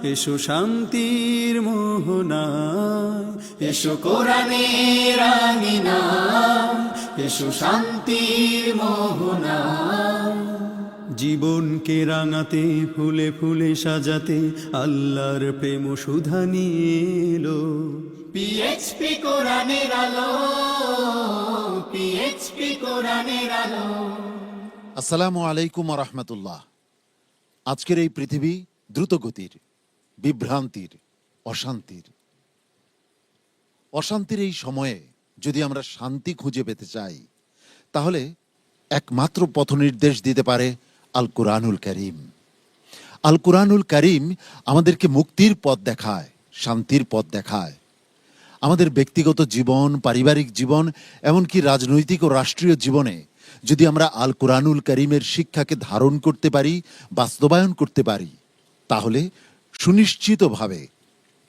এসো শান্তির মোহনায়, এসো কোরআনের আঙিনায়, এসো শান্তির মোহনায়। জীবনকে রাঙাতে ফুলে ফুলে সাজাতে আল্লাহর প্রেম সুধা নিয়ে এলো পিএইচপি কোরআনের আলো, পিএইচপি কোরআনের আলো। আসসালামু আলাইকুম ওয়া রাহমাতুল্লাহ। আজকের এই পৃথিবী দ্রুতগতির, বিভ্রান্তির, অশান্তির এই সময়ে যদি আমরা শান্তি খুঁজে পেতে চাই, তাহলে একমাত্র পথ নির্দেশ দিতে পারে আল কুরআনুল কারীম। আল কুরআনুল কারীম আমাদেরকে মুক্তির পথ দেখায়, শান্তির পথ দেখায়। আমাদের ব্যক্তিগত জীবন, পারিবারিক জীবন, এমনকি রাজনৈতিক ও রাষ্ট্রীয় জীবনে যদি আমরা আল কুরআনুল কারীমের শিক্ষাকে ধারণ করতে পারি, বাস্তবায়ন করতে পারি, তাহলে সুনিশ্চিতভাবে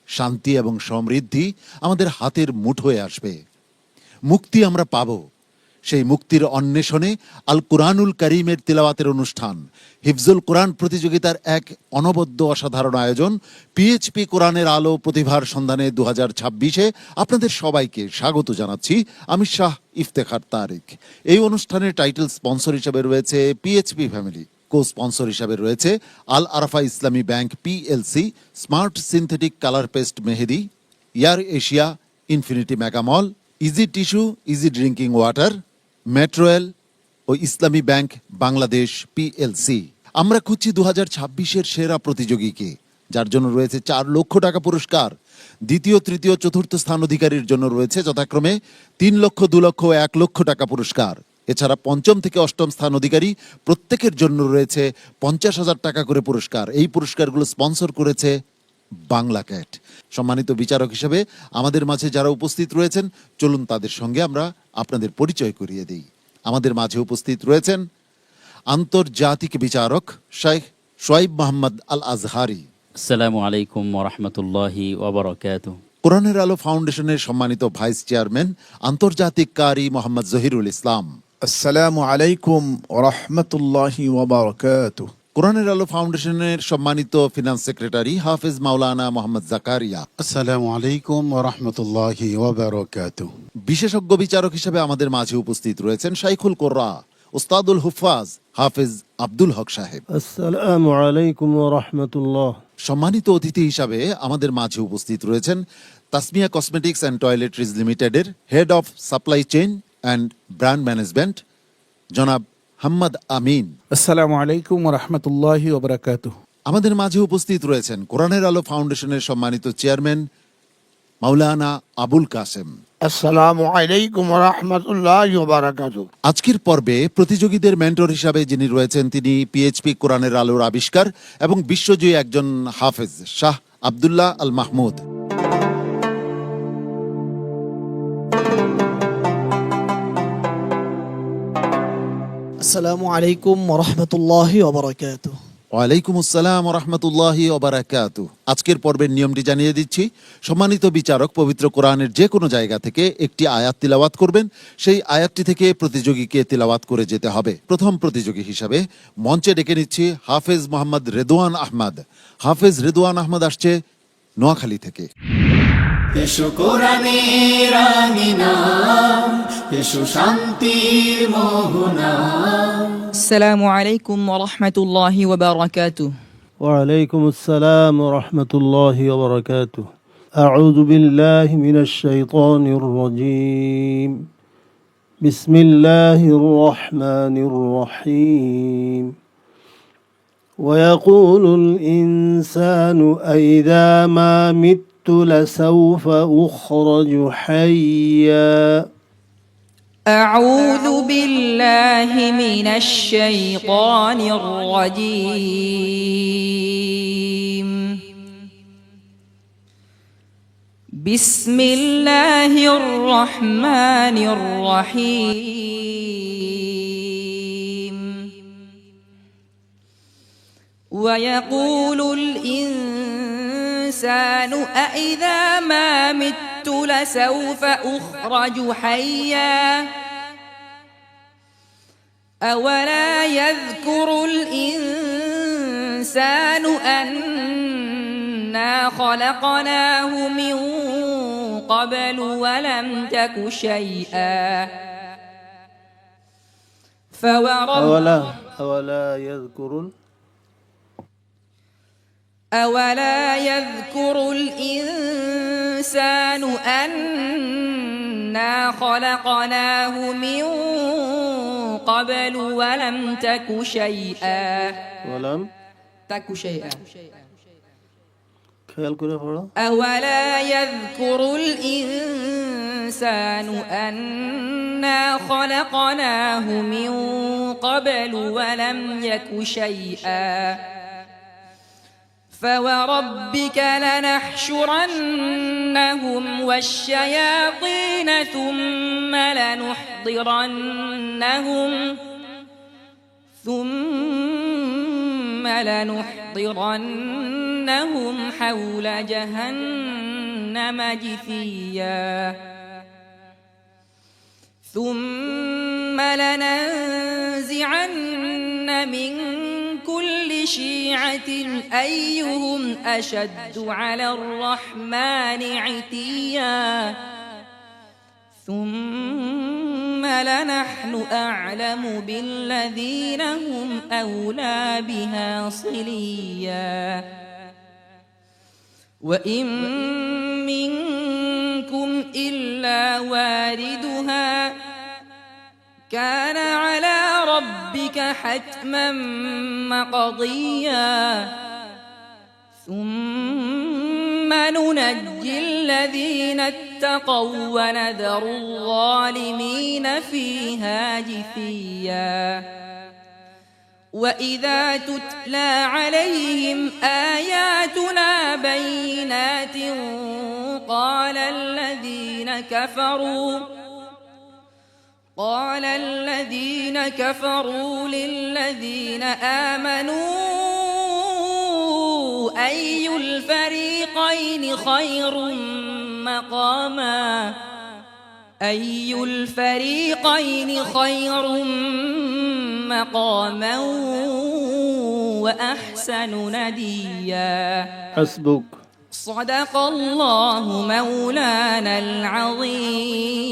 শান্তি এবং সমৃদ্ধি আমাদের হাতের মুঠোয় আসবে। মুক্তি আমরা পাব। সেই মুক্তির অন্বেষণে আল কুরআনুল কারীমের তিলাওয়াতের অনুষ্ঠান হিফজুল কোরআন প্রতিযোগিতার এক অনবদ্য অসাধারণ আয়োজন পিএইচপি কোরআনের আলো প্রতিভার সন্ধানে 2026-এ আপনাদের সবাইকে স্বাগত জানাচ্ছি। আমি শাহ ইফতেখার তারিক। এই অনুষ্ঠানের টাইটেল স্পন্সর হিসেবে রয়েছে পিএইচপি ফ্যামিলি, কো স্পন্সর হিসেবে রয়েছে Al Arafah Islami Bank PLC, Smart Synthetic Colour Paste Mehedi, Air Asia, Infinity Megamall, Easy Tissue, Easy Drinking Water, মেট্রোয়েল ও ইসলামী ব্যাংক বাংলাদেশ পিএলসি। আমরা খুঁজছি 2026-এর সেরা প্রতিযোগীকে, যার জন্য রয়েছে 4 লক্ষ টাকা পুরস্কার। দ্বিতীয়, তৃতীয়, চতুর্থ স্থান অধিকারীর জন্য রয়েছে যথাক্রমে 3 লক্ষ, 2 লক্ষ ও 1 লক্ষ টাকা পুরস্কার। এছাড়া পঞ্চম থেকে অষ্টম স্থান অধিকারী প্রত্যেকের জন্য রয়েছে 50,000 টাকা করে পুরস্কার। এই পুরস্কারগুলো স্পন্সর করেছে বাংলা ক্যাট। সম্মানিত বিচারক হিসেবে আমাদের মাঝে যারা উপস্থিত রয়েছেন, চলুন তাদের সঙ্গে আমরা আপনাদের পরিচয় করিয়ে দিই। আমাদের মাঝে উপস্থিত রয়েছেন আন্তর্জাতিক বিচারক শেখ শোয়েব মোহাম্মদ আল আজহারি। আসসালামু আলাইকুম ওয়া রাহমাতুল্লাহি ওয়া বারাকাতুহু। কোরআনের আলো ফাউন্ডেশনের সম্মানিত ভাইস চেয়ারম্যান আন্তর্জাতিক কারি মোহাম্মদ জহিরুল ইসলাম। আসসালামু আলাইকুম ওয়া রাহমাতুল্লাহি ওয়া বারাকাতুহু। কোরআনের আলো ফাউন্ডেশনের সম্মানিত ফিনান্স সেক্রেটারি হাফেজ মাওলানা মোহাম্মদ জাকারিয়া। আসসালামু আলাইকুম ওয়া রাহমাতুল্লাহি ওয়া বারাকাতুহু। বিশেষজ্ঞ বিচারক হিসেবে আমাদের মাঝে উপস্থিত রয়েছেন শাইখুল কোররা, উস্তাদুল হুফাজ হাফেজ আব্দুল হক সাহেব। আসসালামু আলাইকুম ওয়া রাহমাতুল্লাহ। সম্মানিত অতিথি হিসাবে আমাদের মাঝে উপস্থিত রয়েছেন তাসমিয়া কসমেটিক্স অ্যান্ড টয়লেট্রিজ লিমিটেডের head of supply chain and brand management জনাব হাম্মদ আমিন। আসসালামু আলাইকুম ওয়া রাহমাতুল্লাহি ওয়া বারাকাতুহু। আমাদের মাঝে উপস্থিত রয়েছেন কোরআনের আলো ফাউন্ডেশনের সম্মানিত চেয়ারম্যান মাওলানা আবুল কাসেম। আসসালামু আলাইকুম ওয়া রাহমাতুল্লাহি ওয়া বারাকাতুহু। আজকের পর্বে প্রতিযোগীদের মেন্টর হিসাবে যিনি রয়েছেন, তিনি পিএইচপি কোরআনের আলোর আবিষ্কার এবং বিশ্বজয়ী একজন হাফেজ শাহ আব্দুল্লাহ আল মাহমুদ। আসসালামু আলাইকুম ওয়া রাহমাতুল্লাহি ওয়া বারাকাতুহু। ওয়ালাইকুম আসসালাম ওয়া রাহমাতুল্লাহি ওয়া বারাকাতুহু। আজকের পর্বের নিয়মটি জানিয়ে দিচ্ছি। সম্মানিত বিচারক পবিত্র কোরআনের যে কোনো জায়গা থেকে একটি আয়াত তিলাওয়াত করবেন। সেই আয়াতটি থেকে প্রতিযোগীকে তিলাওয়াত করে যেতে হবে। প্রথম প্রতিযোগী হিসাবে মঞ্চে ডেকে নিচ্ছি হাফেজ মোহাম্মদ রেদওয়ান আহমদ। হাফেজ রেদওয়ান আহমদ আসছে নোয়াখালী থেকে। এসো কোরআনের আঙিনায়, এসো শান্তির মোহনায়। আসসালামু আলাইকুম ওয়া রাহমাতুল্লাহি ওয়া বারাকাতুহু। ওয়া আলাইকুম আসসালাম ওয়া রাহমাতুল্লাহি ওয়া বারাকাতুহু। আউযু বিল্লাহি মিনাশ শাইতানির রাজীম। বিসমিল্লাহির রহমানির রহিম। ويقول الإنسان أإذا ما مت لسوف أخرج حيا. أعوذ بالله من الشيطان الرجيم. بسم الله الرحمن الرحيم. ويقول الإنسان أإذا ما مت لسوف أخرج حيا. أولا يذكر الإنسان أنا أنا خلقناه من قبل ولم تك شيئا أولا يذكر أولا يذكر الإنسان أنا خلقناه من قبل ولم تك شيئا ولم تك شيئا খেয়াল করে পড়ো أولا يذكر الإنسان أنا خلقناه من قبل ولم يك شيئا فوربك لنحشرنهم والشياطين ثم لنحضرنهم حول جهنم جثيا ثم لننزعن من كل شيعة أيهم أشد على الرحمن عتيا ثم لنحن أعلم بالذين هم أولى بها صليا وإن منكم إلا واردها كان على ربك حتما مقضيا ثم ننجي الذين اتقوا ونذر الظالمين فيها جثيا وإذا تتلى عليهم آياتنا بينات قال الذين كفروا للذين آمنوا أي الفريقين خير مقاما وأحسن نديا حسبك صدق الله مولانا العظيم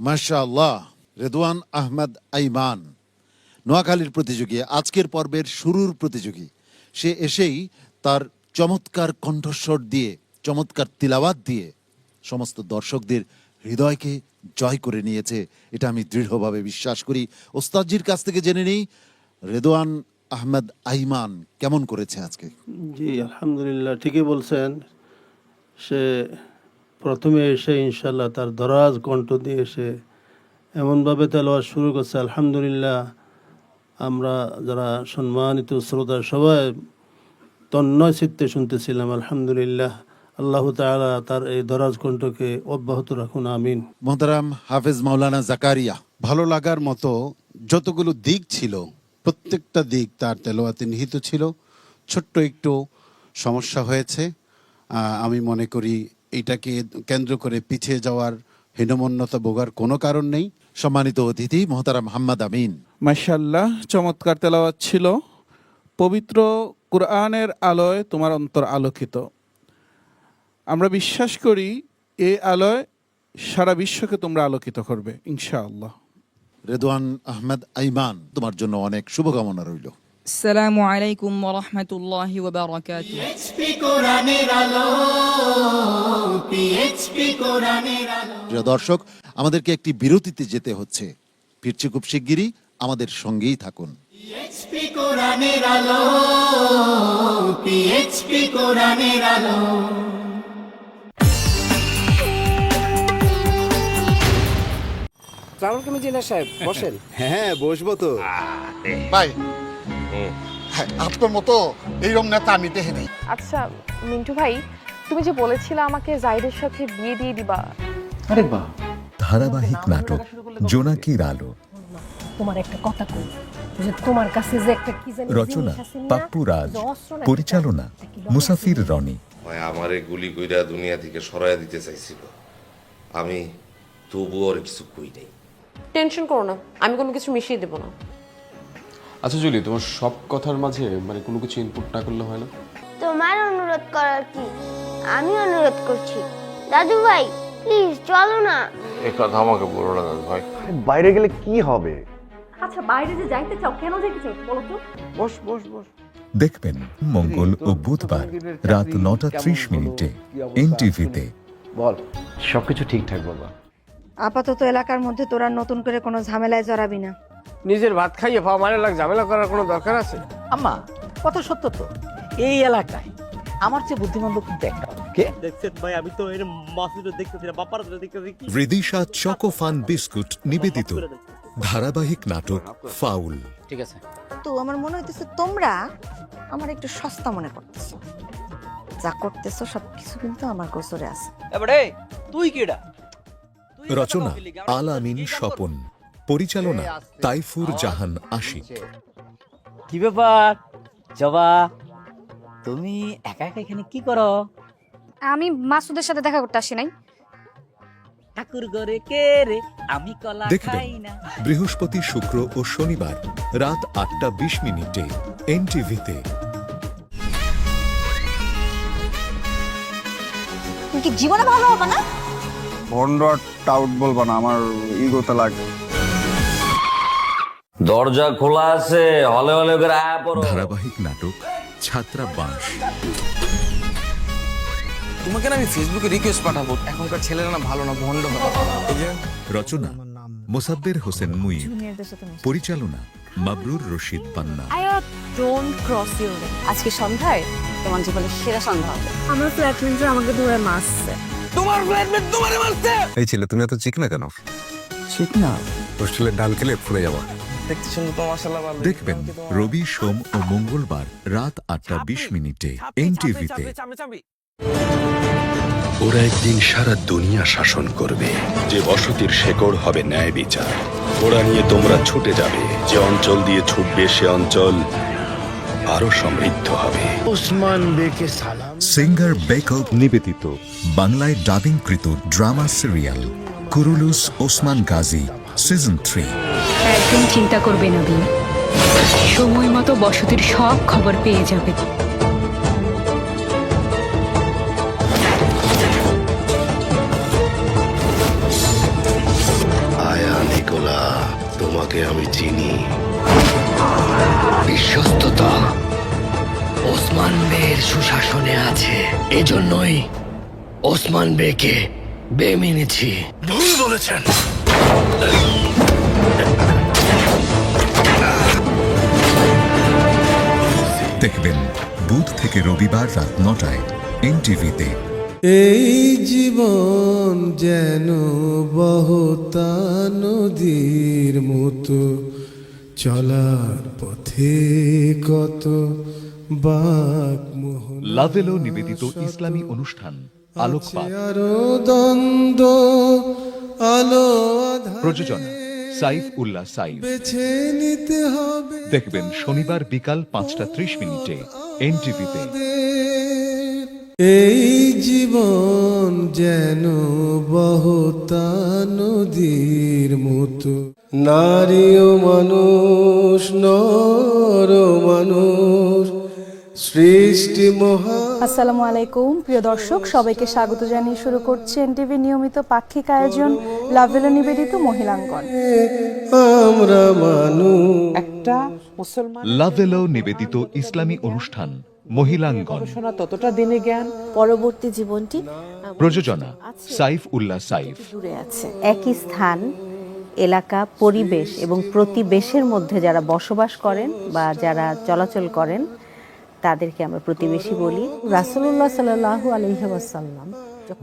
মাশাআল্লাহ। রেদওয়ান আহমেদ আইমান নোয়াখালীর প্রতিযোগী, আজকের পর্বের শুরুর প্রতিযোগী। সে এসেই তার চমৎকার কণ্ঠস্বর দিয়ে, চমৎকার তিলাওয়াত দিয়ে সমস্ত দর্শকদের হৃদয়কে জয় করে নিয়েছে, এটা আমি দৃঢ়ভাবে বিশ্বাস করি। ওস্তাদজির কাছ থেকে জেনে নেই রেদওয়ান আহমেদ আইমান কেমন করেছে আজকে। জি আলহামদুলিল্লাহ, ঠিকই বলছেন। সে প্রথমে এসে ইনশাল্লাহ তার দরাজ কণ্ঠ দিয়ে এসে এমনভাবে তেলাওয়াত শুরু করছে, আলহামদুলিল্লাহ আমরা যারা সম্মানিত শ্রোতা সবাই তন্ময় চিত্তে শুনতেছিলাম। আলহামদুলিল্লাহ, আল্লাহ তাআলা তার এই দরাজ কণ্ঠকে অব্যাহত রাখুন, আমিন। মোহতারাম হাফেজ মাওলানা জাকারিয়া, ভালো লাগার মতো যতগুলো দিক ছিল প্রত্যেকটা দিক তার তেলাওয়াতে নিহিত ছিল। ছোট্ট একটু সমস্যা হয়েছে, আমি মনে করি এটাকে কেন্দ্র করে পিছিয়ে যাওয়ার হীনমন্যতা ভোগার কোনো কারণ নেই। সম্মানিত অতিথি মোহতারাম মোহাম্মদ আমিন। মাশাআল্লাহ, চমৎকার তেলাওয়াত ছিল। পবিত্র কুরআনের আলোয় তোমার অন্তর আলোকিত। আমরা বিশ্বাস করি এই আলোয় সারা বিশ্বকে তোমরা আলোকিত করবে ইনশাআল্লাহ। রেদওয়ান আহমেদ আইমান, তোমার জন্য অনেক শুভকামনা রইল। السلام عليكم ورحمة الله وبركاته পিএইচপি কোরআনের আলো, পিএইচপি কোরআনের আলো। প্রিয় দর্শক, আমাদেরকে একটি বিরতিতে যেতে হচ্ছে, ফিরছি খুব শিগগিরই, আমাদের সঙ্গেই থাকুন। পিএইচপি কোরআনের আলো, পিএইচপি কোরআনের আলো। ট্রাভেল কমিশনার সাহেব বসেন। হ্যাঁ বসবো তো। ভাই, হ্যাঁ, আপনার মতো এইরকম নেতা আমি দেখে নেই। আচ্ছা মিন্টু ভাই, তুমি যে বলেছিলে আমাকে জাহিদের সাথে বিয়ে দিয়ে দিবা। আরে বাহ, ধারাবাহিক নাটক জোনাকির আলো, তোমার একটা কথা কই, যে তোমার কাছে যে একটা কি জানি রচনা পাপ্পু রাজ, পরিচালনা মুসাফির রনি। আমারে গুলি কইরা দুনিয়া থেকে সরাইয়া দিতে চাইছিল, আমি তবুও আর কিছু কই নাই। টেনশন করো না, আমি কোনো কিছু মিশিয়ে দেব না। আচ্ছা জুলি, তোমার সব কথার মাঝে মানে কোনো কিছু ইনপুট না করলে হয় না? তোমার অনুরোধ করার কি, আমি অনুরোধ করছি। দাদু ভাই প্লিজ চলো না। এই কথা আমাকে বলো না দাদু ভাই। বাইরে গেলে কি হবে? আচ্ছা বাইরে যে যাইতে চাও, কেন যাইতে চাও বলো তো? বস বস বস। দেখবেন মঙ্গল ও বুধবার রাত 9:30 এনটিভিতে। বল, সবকিছু ঠিকঠাক বাবা। আপাতত এলাকার মধ্যে তোরা নতুন করে কোনো ঝামেলায় জড়াবি না। নিজের ভাত খাইয়ে পাওয়া মানে লাগ ঝামেলা করার কোনো দরকার আছে? আম্মা কথা সত্য তো, এই এলাকায় আমার চেয়ে বুদ্ধিমান লোক কিন্তু একটা। কে দেখছেন ভাই? আমি তো এর মাসুদ দেখতেছি না, বাপার দেখতেছি। রিদিশা চকোফান বিস্কুট নিবেদিত ধারাবাহিক নাটক ফাউল। ঠিক আছে, তো আমার মনে হইতেছে তোমরা আমার একটু সস্তা মনে করতেছো। যা করতেছো সবকিছু কিন্তু আমার গোসরে আছে। এবারে তুই কিডা? রচনা আল আমিন স্বপন, পরিচালনা তাইফুর জাহান আশিক। কি ব্যাপার জবা, তুমি একা একা এখানে কি করো? আমি মাসুদের সাথে দেখা করতে আসি নাই। ঠাকুর ঘরে কে রে, আমি কলা দেখবেন খাই না। বৃহস্পতি, শুক্র ও শনিবার রাত 8:20 এনটিভিতে। তুমি কি জীবনে ভালো হবে না? ভন্ড টাউট বলবা না, আমার ইগোতে লাগে। দরজা খোলা আছে, হলে হলে করে আয়া পড়ো। ধারাবাহিক নাটক ছাত্রাবাস। তোমাকে না আমি ফেসবুকে রিকোয়েস্ট পাঠাবো, এখনকার ছেলেরা না ভালো না, ভন্ড হয়। রচনা মোসাব্বের হোসেন মুইর, পরিচালনা মাবরুর রশিদ বান্না। Don't cross your line. আজকে সন্ধ্যায় তোমার জীবনের সেরা সন্ধ্যা হবে। আমার ফ্ল্যাটমেটরা আমাকে ধরে মারছে। তোমার ফ্ল্যাটমেট তোমারে মারছে? এই ছেলে, তুমি এত চিকনা কেন? চিকনা? হোস্টেলের ডাল খেলে ফুলে যাবা। দেখতে শুনতে তো মাশাআল্লাহ ভালো। দেখবেন রবি, সোম ও মঙ্গলবার রাত 8:20 এনটিভিতে। ওরা একদিন সারা দুনিয়া শাসন করবে, যে বসতির শেকড় হবে ন্যায় বিচার। ওরা নিয়ে তোমরা ছুটে যাবে, যে অঞ্চল দিয়ে ছুটবে সে অঞ্চল আরো সমৃদ্ধ হবে। ওসমান বেকে সালাম। সিঙ্গার বেকল নিবেদিত বাংলায় ডাবিংকৃত drama serial Kurulus Osman Gazi season 3। একদম চিন্তা করবে না বিয়ে, সময় মতো বসতির সব খবর পেয়ে যাবে। আয়া নিকোলা, তোমাকে আমি চিনি। বিশ্বস্ততা ওসমান বের সুশাসনে আছে, এজন্যই ওসমান বেকে বে মেনেছি। ভুল বলেছেন। দেখবেন বুধ থেকে রবিবার রাত 9টায় এনটিভিতে। এই জীবন যেন বহতা নদীর মতো, চলার পথে কত বাক মোহন। লাভেলো নিবেদিত ইসলামী অনুষ্ঠান আলোকপাত। আরো দ্বন্দ্ব, আলো আধার প্রযোজনা সাইফ উল্লাহ সাইফ। বেছে নিতে হবে। দেখবেন শনিবার বিকাল 5:30 এনটিভিতে। এই জীবন যেন বহতা নদীর মতো, নারী ও মানুষ, নর ও মানুষ, সৃষ্টি মহা। আসসালামু আলাইকুম প্রিয় দর্শক, সবাইকে স্বাগত জানিয়ে শুরু করছি এনটিভি নিয়মিত পাক্ষিক আয়োজন লাভেলো নিবেদিত মহিলাঙ্গন। আমরা মানুষ। একটা মুসলমান লাভেলো নিবেদিত ইসলামী অনুষ্ঠান মহিলাঙ্গন। ততটা দিনে জ্ঞান, পরবর্তী জীবনটি প্রযোজনা সাইফ উল্লাহ সাইফ। দূরে আছে। একই স্থান, এলাকা, পরিবেশ এবং প্রতিবেশের মধ্যে যারা বসবাস করেন বা যারা চলাচল করেন তাদেরকে আমরা প্রতিবেশী বলি। রাসূলুল্লাহ সাল্লাল্লাহু আলাইহি ওয়াসাল্লাম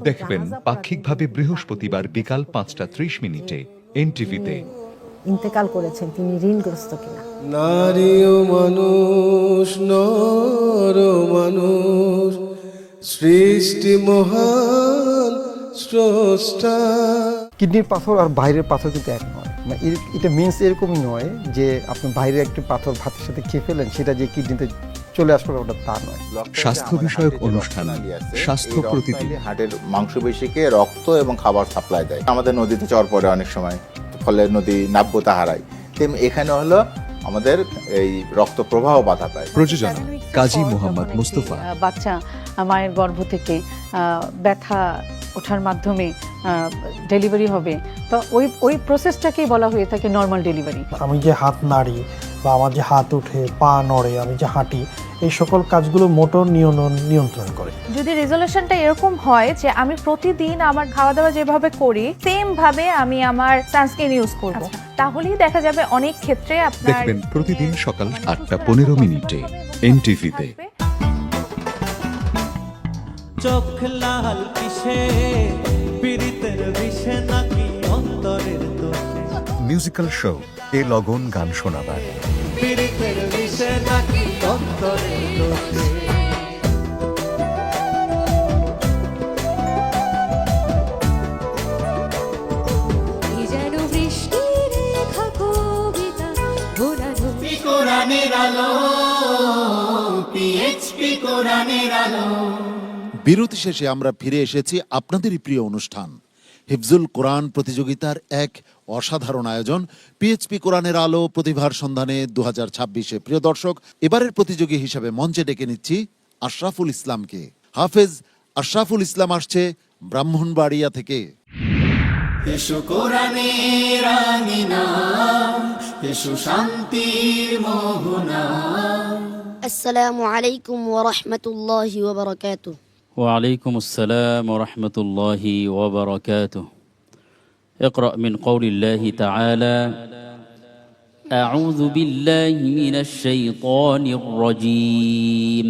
দেখবেন পাক্ষিকভাবে বৃহস্পতিবার বিকাল 5:30 এনটিভিতে। ইন্তেকাল করেছেন, তিনি ঋণগ্রস্ত কিনা। নারী ও মানুষ, নর ও মানুষ, সৃষ্টি মহান স্রষ্টা। কিডনির পাথর আর বাইরের পাথর কিন্তু এক নয়। এটা মিন্স এরকমই নয় যে আপনি বাইরের একটি পাথর ভাতের সাথে খেয়ে ফেলেন, সেটা যে কিডনিতে চলে আসবে ওটা তা নয়। স্বাস্থ্য বিষয়ক অনুষ্ঠান স্বাস্থ্য প্রতিদিন। হাটের মাংসপেশিকে রক্ত এবং খাবার সাপ্লাই দেয়। আমাদের নদীতে চর পড়ে অনেক সময়, ফলে নদী নাব্যতা হারায়। তেমনি এখানে হলো আমাদের এই রক্ত প্রবাহ বাধা পায়। প্রযোজনা কাজী মোহাম্মদ মুস্তফা। বাচ্চা মায়ের গর্ভ থেকে ব্যথা ওঠার মাধ্যমে ডেলিভারি হবে, তো ওই প্রসেসটাকেই বলা হয়ে থাকে নর্মাল ডেলিভারি। আমি যে হাত নাড়ি বা আমার যে হাত উঠে, পা নড়ে, আমি যে হাঁটি, এই সকল কাজগুলো মোটর নিয়ন্ত্রণ করে। যদি রেজলিউশনটা এরকম হয় যে আমি প্রতিদিন আমার খাওয়া দাওয়া যেভাবে করি সেম ভাবে আমি আমার সানস্ক্রিন ইউজ করব, তাহলেই দেখা যাবে অনেক ক্ষেত্রে আপনার দেখবেন প্রতিদিন সকাল 8:15 এনটিভিতে। চোখ লাল কিসে পীড়িতের বিষে নাকি অন্তরের দোষে, মিউজিক্যাল শো এ লগন গান শোনাবার। পীড়িতের বিষে নাকি অন্তরের দোষে। কোরআনের আলো, পিএইচপি কোরআনের আলো। বিরতি শেষে আমরা ফিরে এসেছি আপনাদেরই প্রিয় অনুষ্ঠান হিফজুল কোরআন প্রতিযোগিতার এক অসাধারণ আয়োজন পিএইচপি কোরআনের আলো প্রতিভার সন্ধানে 2026। প্রিয় দর্শক, এবারের প্রতিযোগী হিসেবে মঞ্চে ডেকে নিচ্ছি আশরাফুল ইসলামকে। হাফেজ আশরাফুল ইসলাম আসছে ব্রাহ্মণবাড়িয়া থেকে। এসো কোরআনের আঙিনা, এসো শান্তির মোহনা। আসসালামু আলাইকুম ওয়া রাহমাতুল্লাহি ওয়া বারাকাতুহু। وعليكم السلام ورحمة الله وبركاته. اقرأ من قول الله تعالى: أعوذ بالله من الشيطان الرجيم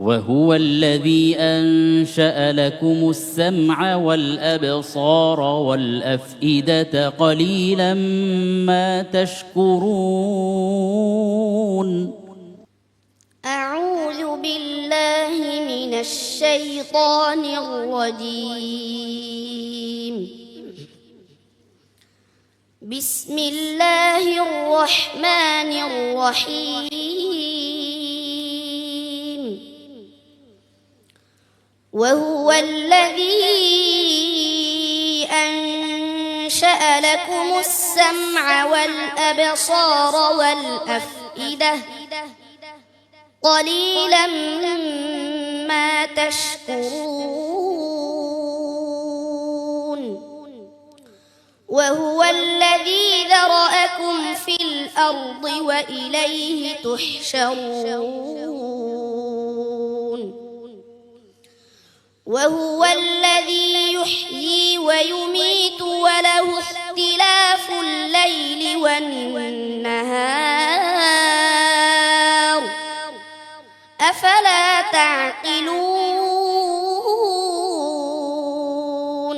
وهو الذي أنشأ لكم السمع والأبصار والأفئدة قليلا ما تشكرون. أعوذ بالله من الشيطان الرجيم. بسم الله الرحمن الرحيم. وهو الذي أنشأ لكم السمع والأبصار والأفئدة قليلا ما تشكرون. وهو الذي ذرأكم في الأرض وإليه تحشرون. وهو الذي يحيي ويميت وله اختلاف الليل والنهار أفلا تعقلون.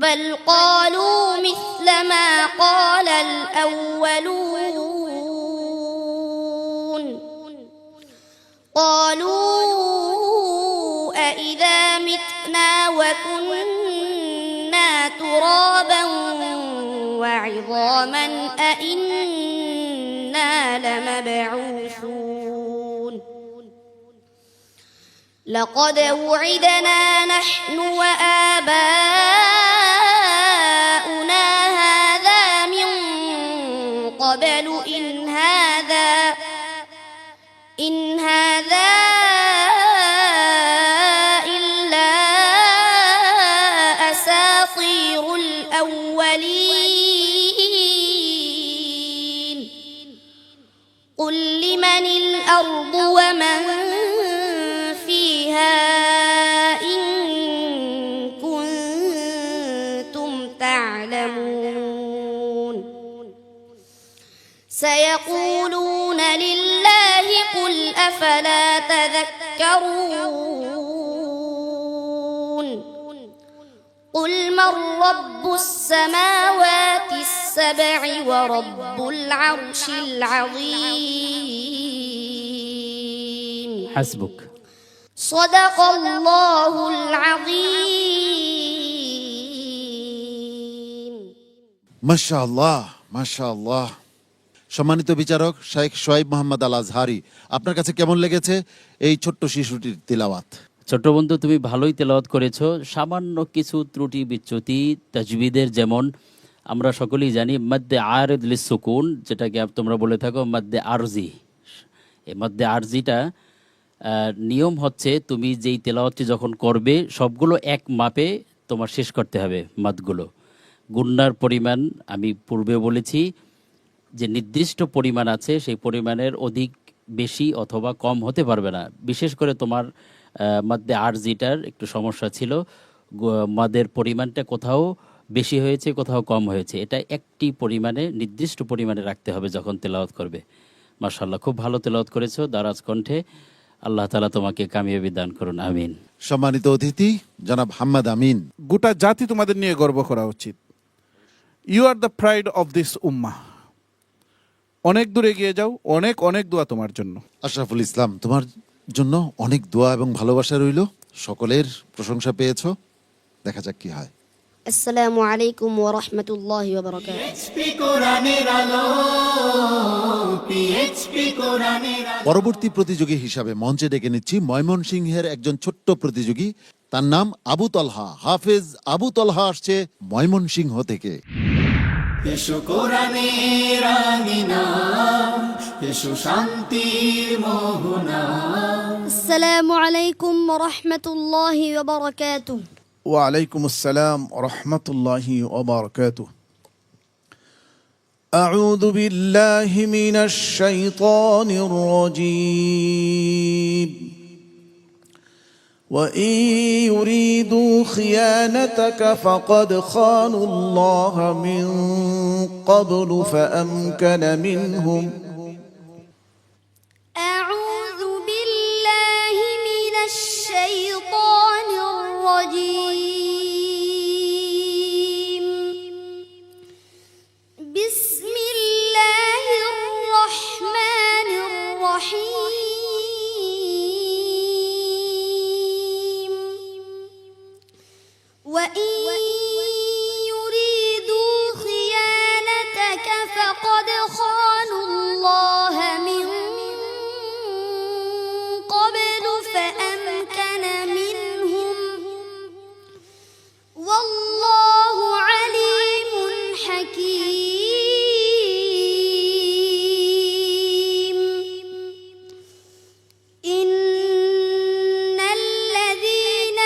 بل قالوا مثل ما قال الأولون. قالوا أإذا متنا وكنا ترابا وعظاما أإنا لمبعوثون. لقد وعدنا نحن وآباؤنا هذا من قبل إن هذا إلا أساطير الأولين. قل لمن الأرض ومن فيها إن كنتم تعلمون. سيقولون لله قل أفلا تذكرون. قل من رب السماوات السبع ورب العرش العظيم. حسبك. صدق الله العظيم. মাশাআল্লাহ, মাশাআল্লাহ। সম্মানিত বিচারক শেখ শোয়েব মোহাম্মদ আল আজহারি, আপনার কাছে কেমন লেগেছে এই ছোট্ট শিশুটির তিলাওয়াত? ছোট্ট বন্ধু, তুমি ভালোই তেলাওয়াত করেছো। সামান্য কিছু ত্রুটি বিচ্যুতি তাজবিদের যেমন আমরা সকলেই জানি মধ্যে আরিদ লিসসুকুন, যেটাকে তোমরা বলে থাকো মধ্যে আরজি। এই মধ্যে আরজিটা নিয়ম হচ্ছে তুমি যেই তেলাওয়াতটি যখন করবে সবগুলো এক মাপে তোমার শেষ করতে হবে। মাদগুলো গুন্নার পরিমাণ আমি পূর্বে বলেছি যে নির্দিষ্ট পরিমাণ আছে, সেই পরিমাণের অধিক বেশি অথবা কম হতে পারবে না। বিশেষ করে তোমার মধ্যে আরজিটার একটু সমস্যা ছিল, মাদের পরিমাণটা কোথাও বেশি হয়েছে কোথাও কম হয়েছে, এটা একটি পরিমাণে নির্দিষ্ট পরিমাণে রাখতে হবে যখন তেলাওয়াত করবে। মাশাআল্লাহ, খুব ভালো তেলাওয়াত করেছো দারাজ কণ্ঠে। আল্লাহ তাআলা তোমাকে কামিয়াবি দান করুন, আমিন। সম্মানিত অতিথি জনাব হাম্মাদ আমিন। গোটা জাতি তোমাদের নিয়ে গর্ব করা উচিত। You are the pride of this উম্মাহ। অনেক দূর এগিয়ে যাও, অনেক অনেক দোয়া তোমার জন্য। আশরাফুল ইসলাম, তোমার জন্য অনেক দোয়া এবং ভালোবাসা রইল। সকলের প্রশংসা পেয়েছো, দেখা যাক কি হয়। আসসালামু আলাইকুম ওয়া রাহমাতুল্লাহি ওয়া বারাকাতুহু। পিএইচপি কোরআনের আলো, পিএইচপি কোরআনের আলো। পরবর্তী প্রতিযোগী হিসাবে মঞ্চে ডেকে নিচ্ছি ময়মনসিংহের একজন ছোট্ট প্রতিযোগী, তার নাম আবু তলহা। হাফেজ আবু তলহা আসছে ময়মনসিংহ থেকে। এসো কোরআনের আঙিনা, এসো শান্তির মোহনা। আসসালামু আলাইকুম ওয়া রাহমাতুল্লাহি ওয়া বারাকাতুহু। وعليكم السلام ورحمة الله وبركاته. أعوذ بالله من الشيطان الرجيم. وإن يريدوا خيانتك فقد خانوا الله من قبل فأمكن منهم. أعوذ بالله من الشيطان الرجيم. بسم الله الرحمن الرحيم. وإن يريدوا خيانتك فقد خانوا الله من قبل فأمكن منهم. والله عليم حكيم. إن الذين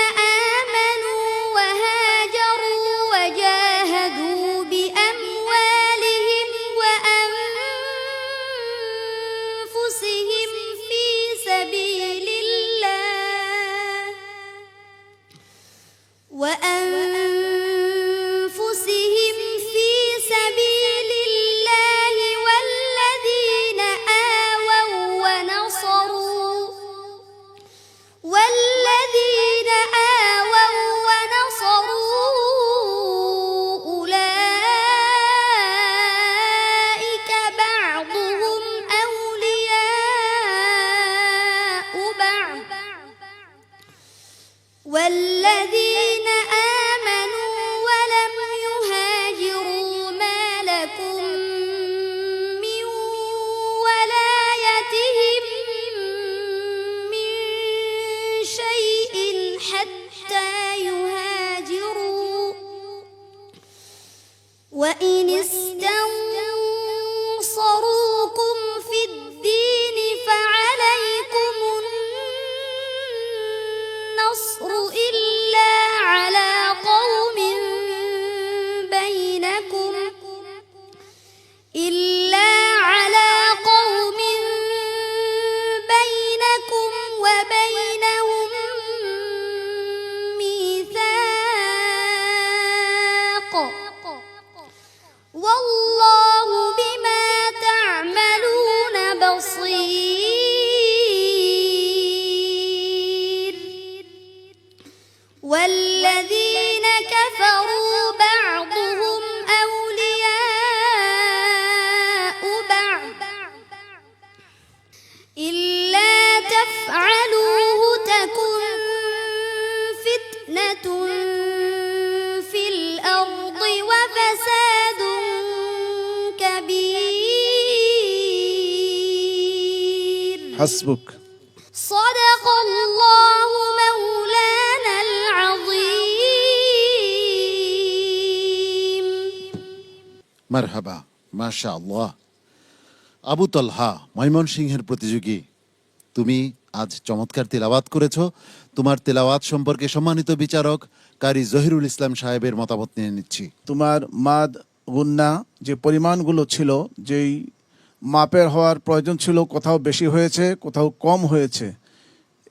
آمنوا وهاجروا وجاهدوا بأموالهم وأنفسهم في سبيل الله والذين آووا ونصروا أولئك بعضهم أولياء بعض. والذين آمنوا ولم يهاجروا ما لكم من ولايتهم من شيء حتى يهاجروا. وإن استنصروكم في الدين فعليكم النصر إلا على قوم بينكم وبينهم ميثاق. والله بما تعملون بصير. والذين كفروا بعضهم أولياء بعض إلا تفعلوه تكن فتنة في الأرض وفساد كبير. حسبك. صدق الله مولانا العظيم. মারহাবা, মাশা আল্লাহ। আবু তলহা, ময়মনসিংহের প্রতিযোগী, তুমি আজ চমৎকার তেলাওয়াত করেছ। তোমার তেলাওয়াত সম্পর্কে সম্মানিত বিচারক কারি জহিরুল ইসলাম সাহেবের মতামত নিয়ে নিচ্ছি। তোমার মাদ গুন্না যে পরিমাণগুলো ছিল, যেই মাপের হওয়ার প্রয়োজন ছিল, কোথাও বেশি হয়েছে, কোথাও কম হয়েছে,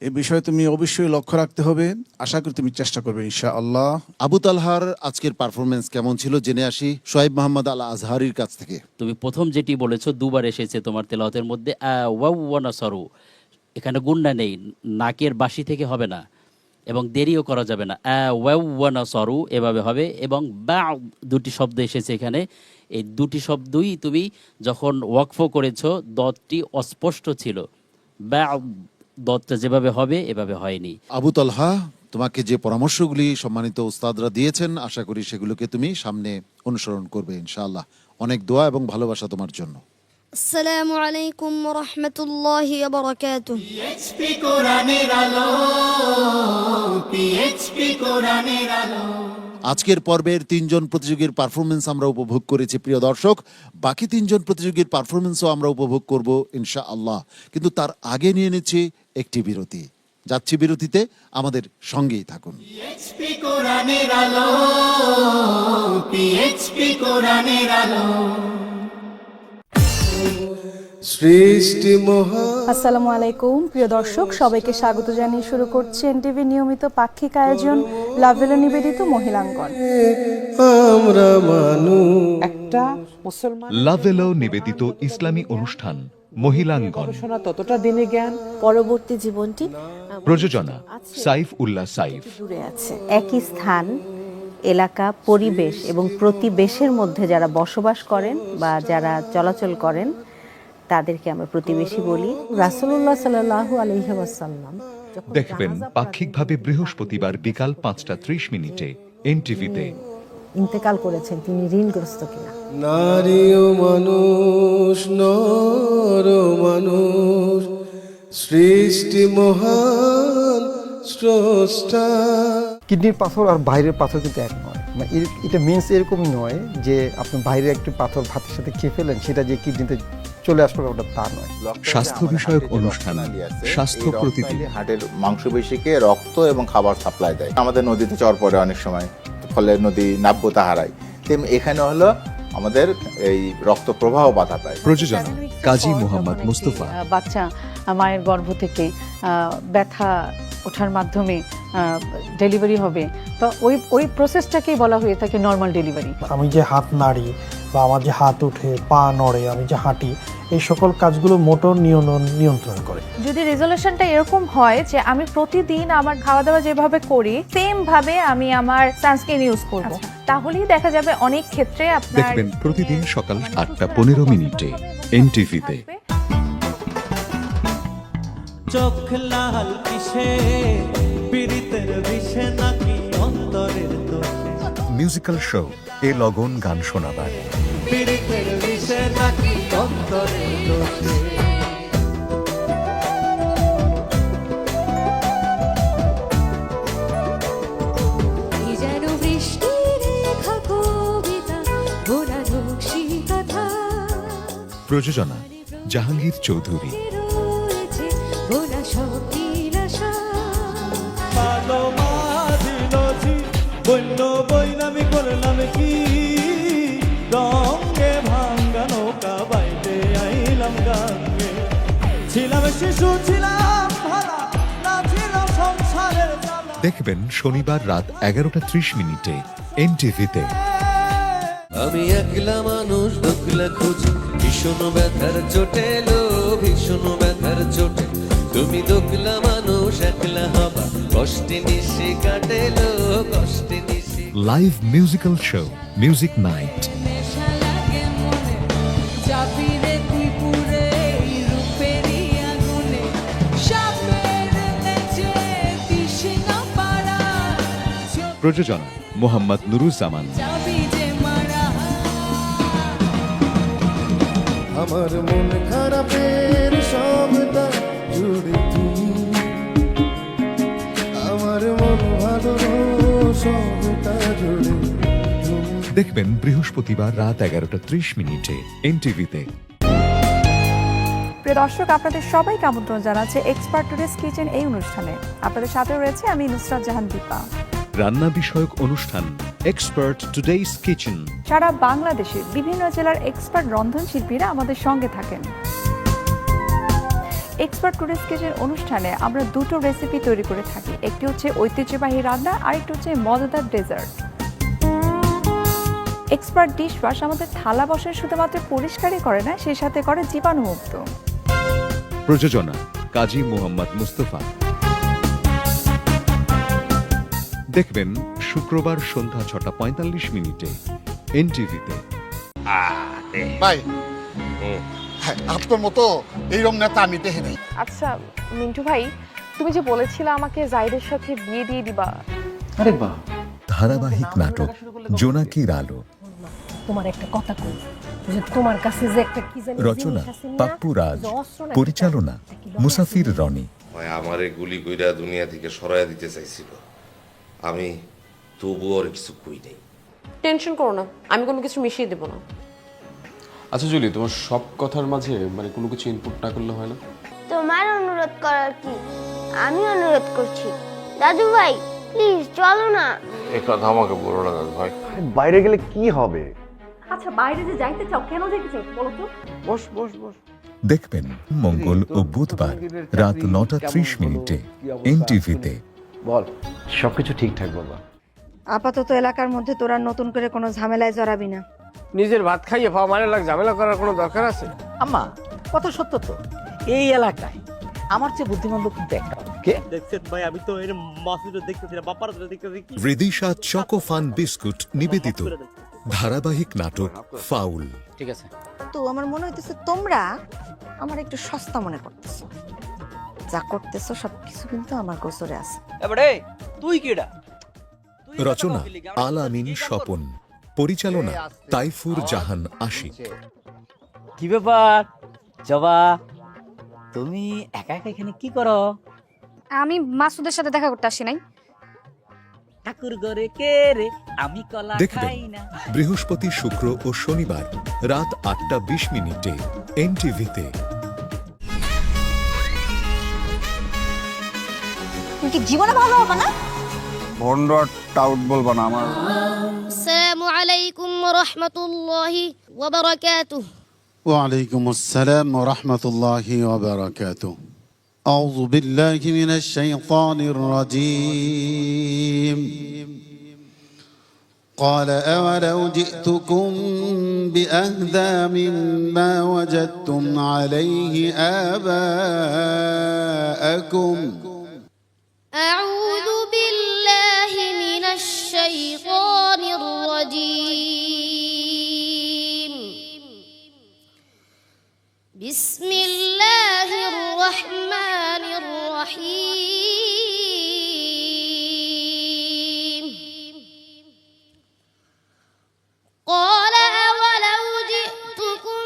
এ বিষয়ে তুমি অবশ্যই লক্ষ্য রাখতে হবে। আশা করি তুমি চেষ্টা করবে ইনশাআল্লাহ। আবু তালহার আজকের পারফরমেন্স কেমন ছিল জেনে আসি শোয়েব মোহাম্মদ আল আজহারির কাছ থেকে। তুমি প্রথম যেটি বলেছো দুবার এসেছে তোমার তেলাওয়াতের মধ্যে, ওয়াও ওয়া নাসারু, এখানে গুন্না নেই, নাকের বাসি থেকে হবে না এবং দেরিও করা যাবে না। ওয়াও ওয়া নাসারু এভাবে হবে, এবং বা দুটি শব্দ এসেছে এখানে। এই দুটি শব্দই তুমি যখন ওয়াকফ করেছো দতটি অস্পষ্ট ছিল, বা দতটা যেভাবে হবে এভাবে হয়নি। আবু তালহা, তোমাকে যে পরামর্শগুলি সম্মানিত উস্তাদরা দিয়েছেন, আশা করি সেগুলোকে তুমি সামনে অনুসরণ করবে ইনশাআল্লাহ। অনেক দোয়া এবং ভালোবাসা তোমার জন্য। আসসালামু আলাইকুম ওয়া রাহমাতুল্লাহি ওয়া বারাকাতুহু। পিএইচপি কোরআনের আলো, পিএইচপি কোরআনের আলো। আজকের পর্বের 3 জন প্রতিযোগীর পারফরমেন্স আমরা উপভোগ করেছি প্রিয় দর্শক। বাকি 3 জন প্রতিযোগীর পারফরমেন্সও আমরা উপভোগ করব ইনশাআল্লাহ, কিন্তু তার আগে নিয়ে নিচ্ছি একটি বিরতি। যাচ্ছি বিরতিতে, আমাদের সঙ্গেই থাকুন। পিএইচপি কোরআনের আলো, পিএইচপি কোরআনের আলো। সৃষ্টি মহা। আসসালামু আলাইকুম প্রিয় দর্শক, সবাইকে স্বাগত জানিয়ে শুরু করছি এনটিভি নিয়মিত পাক্ষিক আয়োজন লাভেলো নিবেদিত মহিলাঙ্গন। আমরা মানুষ একটা মুসলমান লাভেলো নিবেদিত ইসলামী অনুষ্ঠান মহিলাঙ্গন, ততটা দিনে জ্ঞান, পরবর্তী জীবনটি প্রযোজনা সাইফ উল্লাহ সাইফ। জুড়ে আছে একই স্থান, এলাকা, পরিবেশ এবং প্রতিবেশের মধ্যে যারা বসবাস করেন বা যারা চলাচল করেন তাদেরকে আমরা প্রতিবেশী বলি। রাসূলুল্লাহ সাল্লাল্লাহু আলাইহি ওয়াসাল্লাম দেখবেন পাক্ষিকভাবে বৃহস্পতিবার বিকাল 5:30 এনটিভিতে। ইন্তেকাল করেছেন, তিনি ঋণগ্রস্ত কিনা। নারী ও মানুষ, নর ও মানুষ, সৃষ্টি মহান স্রষ্টা। কিডনির পাথর আর বাইরের পাথর কিন্তু এক নয়। মানে এটা মিন্স এরকম নয় যে আপনি বাইরের একটি পাথর ভাতের সাথে খেয়ে ফেলেন সেটা যে কিডনিতে চলে আসবে ওটা তা নয়। স্বাস্থ্য বিষয়ক অনুষ্ঠান স্বাস্থ্য প্রতিদিন। হার্টের মাংসপেশিকে রক্ত এবং খাবার সাপ্লাই দেয়। আমাদের নদীতে চর পড়ে অনেক সময়, ফলে নদী নাব্যতা হারায়। তেমনি এখানে হলো আমাদের এই রক্ত প্রবাহ বাধা পায়। প্রযোজনা কাজী মোহাম্মদ মুস্তফা। বাচ্চা মায়ের গর্ভ থেকে ব্যথা ওঠার মাধ্যমে ডেলিভারি হবে, তো ওই প্রসেসটাকেই বলা হয়ে থাকে নর্মাল ডেলিভারি। আমি যে হাত নাড়ি বা আমার যে হাত উঠে পা নড়ে, আমি যে হাঁটি, এই সকল কাজগুলো মোটর নিয়ন্ত্রণ করে। যদি রেজলিউশনটা এরকম হয় যে আমি প্রতিদিন আমার খাওয়া দাওয়া যেভাবে করি সেম ভাবে আমি আমার সানস্ক্রিন ইউজ করব, তাহলেই দেখা যাবে অনেক ক্ষেত্রে আপনার দেখবেন প্রতিদিন সকাল 8:15 এনটিভিতে। চোখ লাল কিসে, পীড়িতের বিষে নাকি অন্তরের দোষে, মিউজিক্যাল শো এ লগন গান শোনাবার। পীড়িতের বিষে নাকি অন্তরের দোষে। যেন বৃষ্টির রেখা কবিতা, ভোলা নকশি কথা, প্রযোজনা জাহাঙ্গীর চৌধুরী। রয়েছে ভোলা স্বপ্নের আশা। পালো মাঝিলছি বন্য বৈরামি করলাম কি, রঙে ভাঙ্গা নৌকা বাইতে আইলাম গাঙ্গে। ছিলাম শিশু, ছিলাম ভালা, না ছিল সংসারের জ্বালা। দেখবেন শনিবার রাত 11:30 এনটিভিতে। আমি একলা মানুষ, দুঃখলা খুঁজি, ভীষণ ব্যথার চোটে লো, ভীষণ ব্যথার চোটে। তুমি দুঃখলা মানুষ, একলা হবা, কষ্টে নিশি কাটেলো, কষ্টে নিশি। Live musical show music night. প্রযোজনা মোহাম্মদ নুরুজ্জামান। আমার মন খারাপের সবটা জুড়ে তুমি, আমার মন ভালো সবটা জুড়ে তুমি। দেখবেন বৃহস্পতিবার রাত 11:30 এনটিভিতে। প্রিয় দর্শক, আপনাদের সবাইকে আমন্ত্রণ জানাচ্ছে এক্সপার্ট টুডেস কিচেন এই অনুষ্ঠানে। আপনাদের সাথে রয়েছে আমি নুসরাত জাহান দীপা। রান্না বিষয়ক অনুষ্ঠান এক্সপার্ট টুডেস কিচেন। সারা বাংলাদেশে বিভিন্ন জেলার এক্সপার্ট রন্ধনশিল্পীরা আমাদের সঙ্গে থাকেন। এক্সপার্ট টুডেস কিচেন অনুষ্ঠানে আমরা দুটো রেসিপি তৈরি করে থাকি। একটি হচ্ছে ঐতিহ্যবাহী রান্না, আর একটি হচ্ছে মজাদার ডেজার্ট। এক্সপার্ট ডিশ ওয়াশ আমাদের থালা বাসন শুধুমাত্র পরিষ্কারই করে না, সেই সাথে করে জীবাণুমুক্ত। প্রযোজনা কাজী মোহাম্মদ মুস্তফা। দেখবেন শুক্রবার সন্ধ্যা 6:45 এনটিভিতে। ভাই হ্যাঁ, আপনার মতো এইরকম নেতা আমি দেখে নেই। আচ্ছা মিন্টু ভাই, তুমি যে বলেছিলে আমাকে জাহিদের সাথে বিয়ে দিয়ে দিবা। আরে বাহ! ধারাবাহিক নাটক জোনাকির আলো। তোমার একটা কথা কই, যে তোমার কাছে যে একটা কি জানি রচনা পাপ্পু রাজ, পরিচালনা মুসাফির রনি। আমারে গুলি কইরা দুনিয়া থেকে সরাইয়া দিতে চাইছিল, আমি তবুও আর কিছু কই নাই। টেনশন করো না, আমি কোনো কিছু মিশিয়ে দেব না। আচ্ছা জুলি, তোমার সব কথার মাঝে কোনো কিছু ইনপুট না করলে হয় না? তোমার অনুরোধ করার কি, আমি অনুরোধ করছি। দাদু ভাই প্লিজ চলো না। এই কথা আমাকে বলো না দাদু ভাই। বাইরে গেলে কি হবে? আচ্ছা বাইরে যে যাইতে চাও, কেন যাইতে চাও বলো তো? বস বস বস। দেখবেন মঙ্গল ও বুধবার রাত 9:30 এনটিভিতে। বল, সবকিছু ঠিকঠাক বাবা। আপাতত এলাকার মধ্যে তোরা নতুন করে কোনো ঝামেলায় জড়াবি না। নিজের ভাত খাইয়ে পাওয়া মানে ঝামেলা করার কোনো দরকার আছে? আম্মা কত সত্য তো, এই এলাকায় আমার চেয়ে বুদ্ধিমান লোক কিন্তু একটা। কে দেখছেন ভাই? আমি তো এর মাসুদ দেখতেছি না, বাপার দেখতেছি। রিদিশা চকো ফান বিস্কুট নিবেদিত ধারাবাহিক নাটক ফাউল। ঠিক আছে, তো আমার মনে হইতেছে তোমরা আমার একটু সস্তা মনে করতেছো। যা করতেছো সবকিছু কিন্তু আমার গোসরে আছে। এবারে তুই কিডা? রচনা আল আমিন স্বপন, পরিচালনা তাইফুর জাহান আশিক। কি ব্যাপার জবা, তুমি একা একা এখানে কি করো? আমি মাসুদের সাথে দেখা করতে আসি নাই। ঠাকুর ঘরে কে রে, আমি কলা দেখবেন খাই না। বৃহস্পতি, শুক্র ও শনিবার রাত 8:20 এনটিভিতে। তুমি কি জীবনে ভালো হবে না? ভন্ড টাউট বলবা না আমার। আসসালামু আলাইকুম ওয়া রাহমাতুল্লাহি ওয়া বারাকাতুহু। وعليكم السلام ورحمة الله وبركاته. أعوذ بالله من الشيطان الرجيم. قال أولو جئتكم بأهدى مما وجدتم عليه آباءكم. أعوذ بالله من الشيطان الرجيم. بسم الله الرحمن الرحيم. قال أولو جئتكم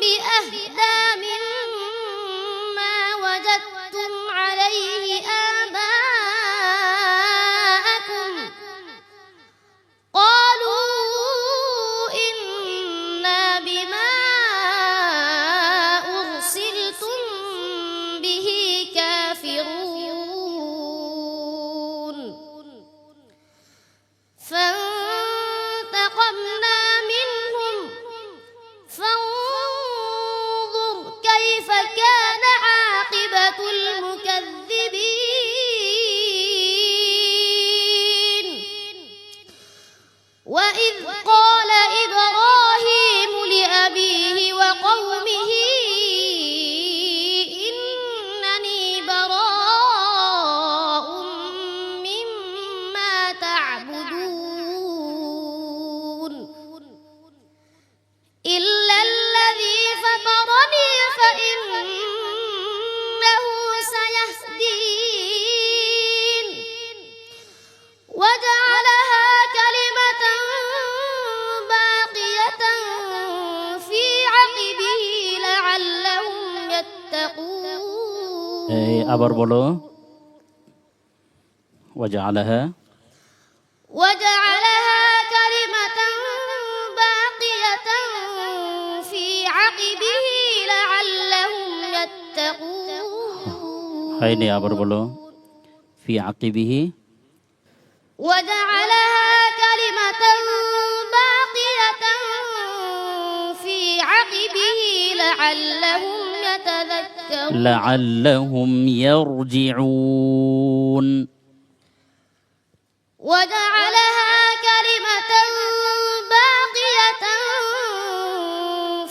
بأهدى مما وجدتم عليه آباءكم. قالوا إنا بما أرسلتم به كافرون. فانتقمنا منهم فانظر كيف كان عاقبة المكذبين. وإذ قال إبراهيم لأبيه وقومه إنني براء مما تعبدون إلا الذي فطرني فإنه سيهدين. وجعلها كلمة باقية في عقبه لعلهم يتقون. আবার বলো। وجعلها وجعلها كلمة হয়নি, আবার বলো। ফি আকিবিহি وجعلها كلمة باقية في عقبه لعلهم يتذكرون লাআল্লাহুম ইয়ারজিউন। وجعلها كلمة باقية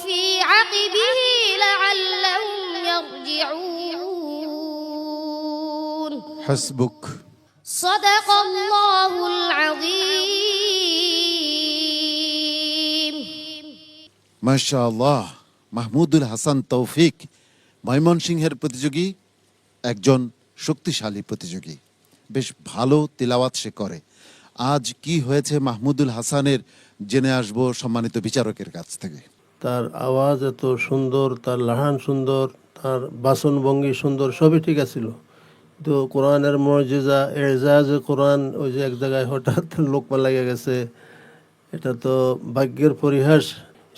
في عقبه لعلهم يرجعون হাসবুক। صدق الله العظيم মাশাআল্লাহ। মাহমুদুল হাসান তৌফিক ময়মনসিংহের প্রতিযোগী, একজন শক্তিশালী প্রতিযোগী, বেশ ভালো তিলাওয়াত সে করে। আজ কি হয়েছে মাহমুদুল হাসানের জেনে আসব সম্মানিত বিচারকের কাছ থেকে। তার আওয়াজ এত সুন্দর, তার লাহান সুন্দর, তার বাসন ভঙ্গি সুন্দর, সবই ঠিক আছিল। তো কোরআনের মর্যাদা এজাজ কোরআন, ওই যে এক জায়গায় হঠাৎ লোকমা লেগে গেছে, এটা তো ভাগ্যের পরিহাস।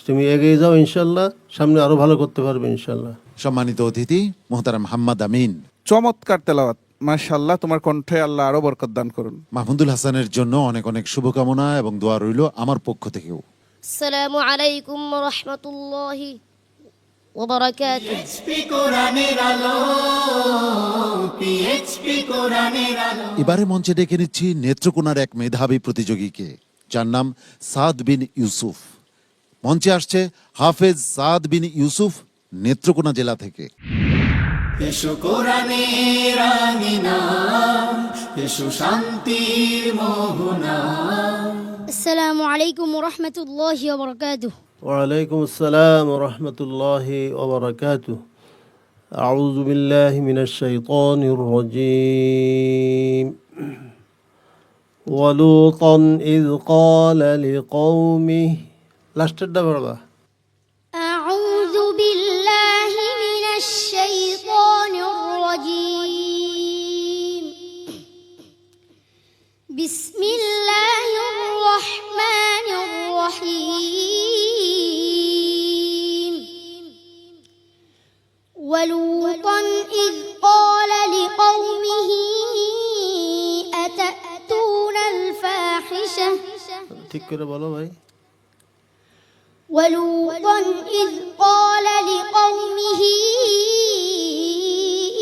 তুমি এগিয়ে যাও ইনশাল্লাহ, সামনে আরো ভালো করতে পারবে ইনশাল্লাহ। সম্মানিত অতিথি মোহতারাম হাম্মাদ আমিন, চমৎকার তেলাওয়াত, মাশাআল্লাহ, তোমার কণ্ঠে আল্লাহ আরো বরকত দান করুন। মাহমুদুল হাসানের জন্য অনেক অনেক শুভকামনা এবং দোয়া রইল আমার পক্ষ থেকেও। السلام عليكم ورحمة الله وبركاته এবারে মঞ্চে ডেকে নিচ্ছি নেত্রকোনার এক মেধাবী প্রতিযোগীকে, যার নাম সাদ বিন ইউসুফ। মঞ্চে আসছে হাফেজ সাদ বিন ইউসুফ, নেত্রকোনা জেলা থেকে। এসো কোরআনের আঙিনা, এসো শান্তির মোহনা। السلام عليكم ورحمة الله وبركاته ওয়ালাইকুম আসসালাম রহমতুল্লাহি ওবরাকাতুহ। আউযু বিল্লাহি মিনাশ শাইতানির রাজীম। ওয়ালুতান ইয ক্বালা লিকওমিহি, লাস্টেরটা বলবা। أعوذ بالله من الشيطان الرجيم بسم الله الرحمن الرحيم ولوطا إذ قال لقومه أتأتون الفاحشة ঠিক করে বলো ভাই। ولوطا إذ قال لقومه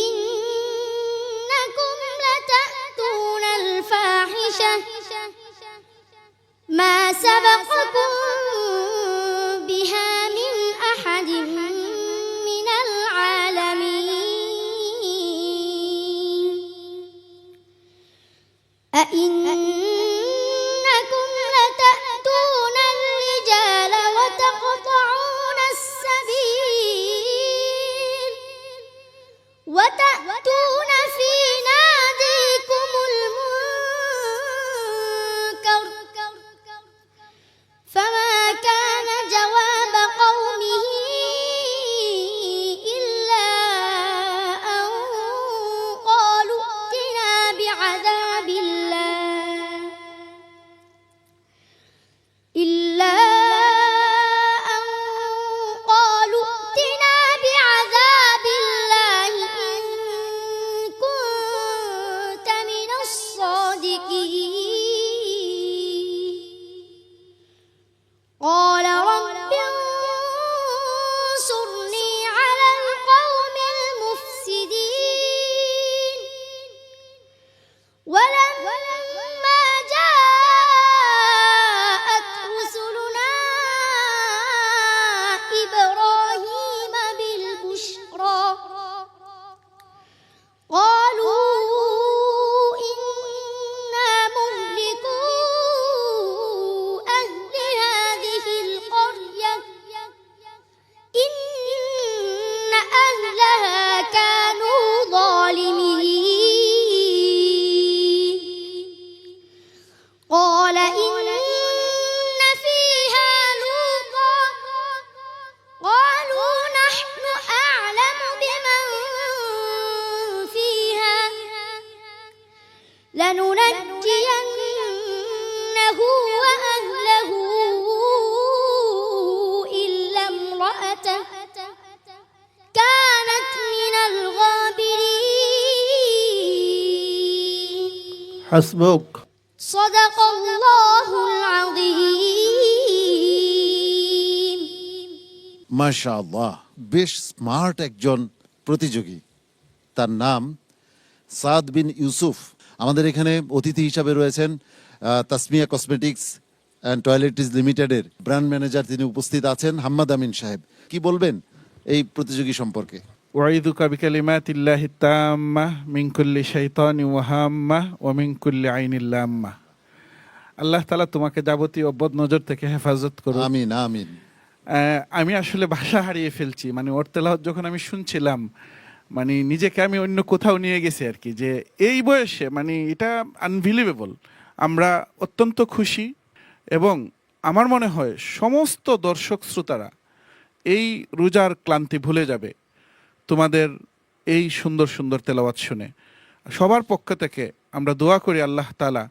إنكم لتأتون الفاحشة ما سبقكم بها من أحد من العالمين أئنكم لتأتون الرجال وتقطعون السبيل وتأتون في ناديكم المنكر فما كان جواب قومه إلا أن قالوا ائتنا بعذاب الله إلا أن قالوا ائتنا بعذاب الله إن كنت من الصادقين قال رب انصرني على القوم المفسدين ولما جاءت رسلنا إبراهيم بالبشرى قالوا إنا مهلكو أهل هذه القرية إن أهلها كانوا ظالمين قال إن فيها لوطا قالوا نحن أعلم بمن فيها لننجينه وأهله إلا امرأته كانت من الغابرين হাসবুক। সাদাকাল্লাহুল আযীম। মাশাআল্লাহ, বেশ স্মার্ট একজন প্রতিযোগী। তার নাম সাদ বিন ইউসুফ। আমাদের এখানে অতিথি হিসাবে রয়েছেন তাসমিয়া কসমেটিক্স অ্যান্ড টয়লেট্রিজ লিমিটেডের ব্র্যান্ড ম্যানেজার, তিনি উপস্থিত আছেন, হাম্মাদ আমিন সাহেব। কি বলবেন এই প্রতিযোগী সম্পর্কে? ওয়াইদুকা বিকালিমাতিল্লাহি তাম্মাহ মিন কুল্লি শাইতানিন ওয়া হাম্মাহ ওয়া মিন কুল্লি আইনিল লাম্মাহ। আল্লাহ তাআলা তোমাকে যাবতীয় বদ নজর থেকে হেফাজত করুন। আমিন আমিন। আমি আসলে ভাষা হারিয়ে ফেলছি, মানে ওর তেলাওয়াত যখন আমি শুনছিলাম, মানে নিজেকে আমি অন্য কোথাও নিয়ে গেছি আর কি, যে এই বয়সে মানে এটা আনবিলিভেবল। আমরা অত্যন্ত খুশি এবং আমার মনে হয় সমস্ত দর্শক শ্রোতারা এই রোজার ক্লান্তি ভুলে যাবে তোমাদের এই সুন্দর সুন্দর তেলাওয়াত শুনে। সবার পক্ষ থেকে আমরা দোয়া করি আল্লাহ তাআলা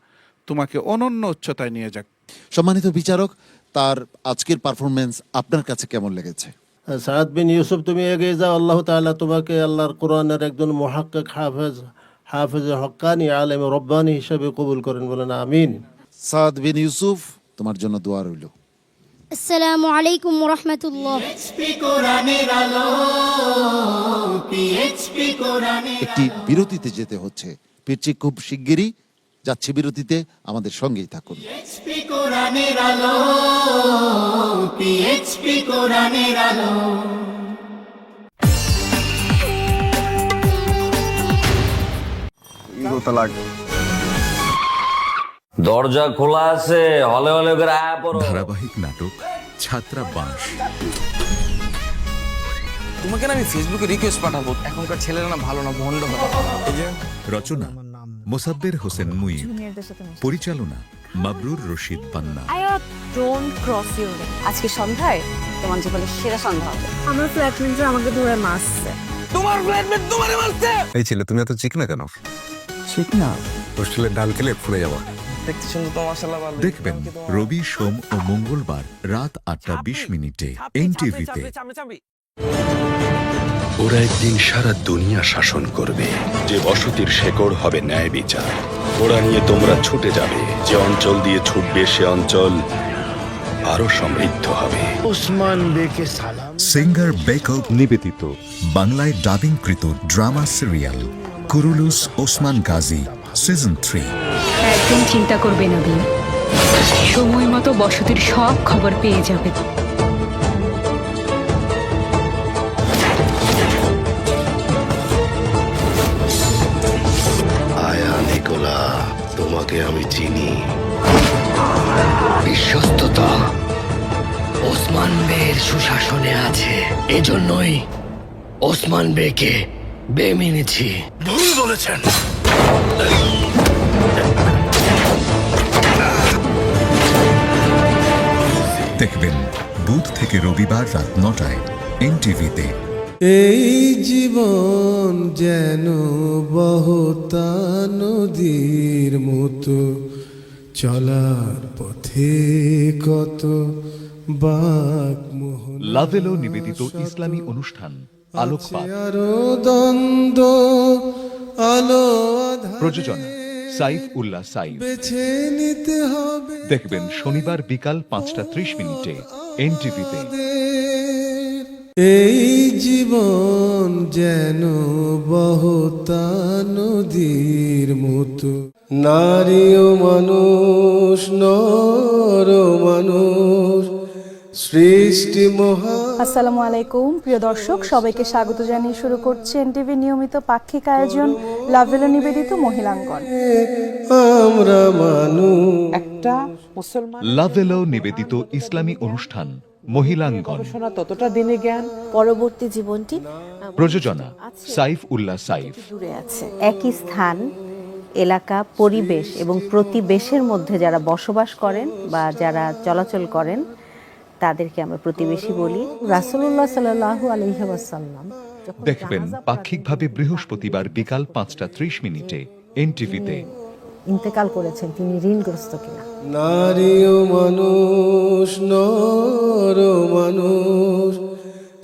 তোমাকে অনন্য উচ্চতায় নিয়ে যাক। সম্মানিত বিচারক, তার আজকের পারফরমেন্স আপনার কাছে কেমন লেগেছে? সাদ বিন ইউসুফ, তুমি এগিয়ে যাও। আল্লাহ তাআলা তোমাকে আল্লাহর কোরআনের একজন মুহাক্কিক হাফেজ হক্কানি আলেম রব্বানি হিসেবে কবুল করেন, বলেন আমিন। সাদ বিন ইউসুফ, তোমার জন্য দোয়া রইল। আসসালামু আলাইকুম ওয়া রাহমাতুল্লাহ। একটি বিরতিতে যেতে হচ্ছে, ফিরছি খুব শিগগিরই। যাচ্ছে বিরতিতে, আমাদের সঙ্গেই থাকুন। দরজা খোলা আছে, হলে হলে করে আয়া পড়ো। ধারাবাহিক নাটক ছাত্রাবাস। তোমাকে না আমি ফেসবুকে রিকোয়েস্ট পাঠাবো, এখনকার ছেলেরা না ভালো না, ভন্ড হয়। রচনা মোসাব্বের হোসেন মুইব, পরিচালনা মাবরুর রশিদ বান্না। Don't cross your line. আজকে সন্ধ্যায় তোমার জীবনের সেরা সন্ধ্যা হবে। আমার ফ্ল্যাটমেট আমাকে ধরে মারছে। তোমার ফ্ল্যাটমেট তোমারে মারছে? এই ছেলে, তুমি এত চিকনা কেন? চিকনা? হোস্টেলের ডাল খেলে ফুলে যাবো। দেখতে শুনতে তো মাশাআল্লাহ ভালো। দেখবেন রবি, সোম ও মঙ্গলবার রাত 8:20 এনটিভিতে। ওরা একদিন সারা দুনিয়া শাসন করবে, যে বসতির শেকড় হবে ন্যায় বিচার। ওরা নিয়ে তোমরা ছুটে যাবে, যে অঞ্চল দিয়ে ছুটবে সে অঞ্চল আরো সমৃদ্ধ হবে। ওসমান বেকে সালাম। সিঙ্গার বেকব নিবেদিত বাংলায় ডাবিংকৃত drama serial Kurulus Osman Gazi season 3। একদম চিন্তা করবে না বিয়ে, সময় মতো বসতির সব খবর পেয়ে যাবে। আয়া নিকোলা, তোমাকে আমি চিনি। বিশ্বস্ততা ওসমান বের সুশাসনে আছে, এজন্যই ওসমান বেকে বে মেনেছি। ভুল বলেছেন। দেখবেন বুধ থেকে রবিবার রাত 9টায় এনটিভিতে। এই জীবন যেন বহতা নদীর মতো, চলার পথে কত বাক মোহন। লাভেলো নিবেদিত ইসলামী অনুষ্ঠান আলোকপাত। আরো দ্বন্দ্ব আলো প্রযোজনা সাইফ উল্লাহ সাইফ। বেছে নিতে হবে। দেখবেন শনিবার বিকাল 5:30 এনটিভিতে। এই জীবন যেন বহতা নদীর মতো, নারী ও মানুষ, নর ও মানুষ, সৃষ্টি মহা। আসসালামু আলাইকুম প্রিয় দর্শক, সবাইকে স্বাগত জানিয়ে শুরু করছি এনটিভি নিয়মিত পাক্ষিক আয়োজন লাভেলো নিবেদিত মহিলাঙ্গন। আমরা মানুষ। একটা মুসলমান লাভেলো নিবেদিত ইসলামী অনুষ্ঠান মহিলাঙ্গন। ততটা দিনে জ্ঞান, পরবর্তী জীবনটি প্রযোজনা সাইফ উল্লাহ সাইফ। দূরে আছে। একই স্থান, এলাকা, পরিবেশ এবং প্রতিবেশের মধ্যে যারা বসবাস করেন বা যারা চলাচল করেন তাদেরকে আমরা প্রতিবেশী বলি। রাসূলুল্লাহ সাল্লাল্লাহু আলাইহি ওয়াসাল্লাম দেখবেন পাক্ষিকভাবে বৃহস্পতিবার বিকাল 5:30 এনটিভিতে। ইন্তেকাল করেছেন, তিনি ঋণগ্রস্ত কিনা। নারী ও মানুষ, নর ও মানুষ,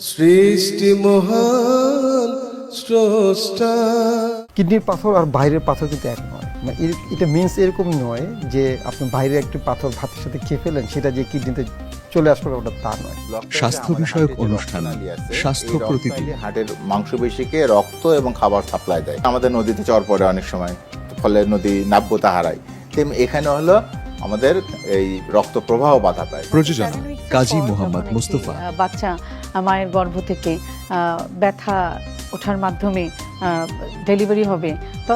সৃষ্টি মহান স্রষ্টা। কিডনির পাথর আর বাইরের পাথর কিন্তু এক নয়। মানে এটা মিন্স এরকম নয় যে আপনি বাইরে একটু পাথর ভাতের সাথে খেয়ে ফেলেন সেটা যে কিডনিতে চলে আসবে ওটা তা নয়। স্বাস্থ্য বিষয়ক অনুষ্ঠান স্বাস্থ্য প্রতিদিন। হার্টের মাংসপেশিকে রক্ত এবং খাবার সাপ্লাই দেয়। আমাদের নদীতে চর পড়ে অনেক সময়, ফলে নদী নাব্যতা হারায়। তেমনি এখানে হলো আমাদের এই রক্ত প্রবাহ বাধা পায়। প্রযোজনা কাজী মোহাম্মদ মুস্তফা। বাচ্চা মায়ের গর্ভ থেকে ব্যথা ওঠার মাধ্যমে ডেলিভারি হবে, তো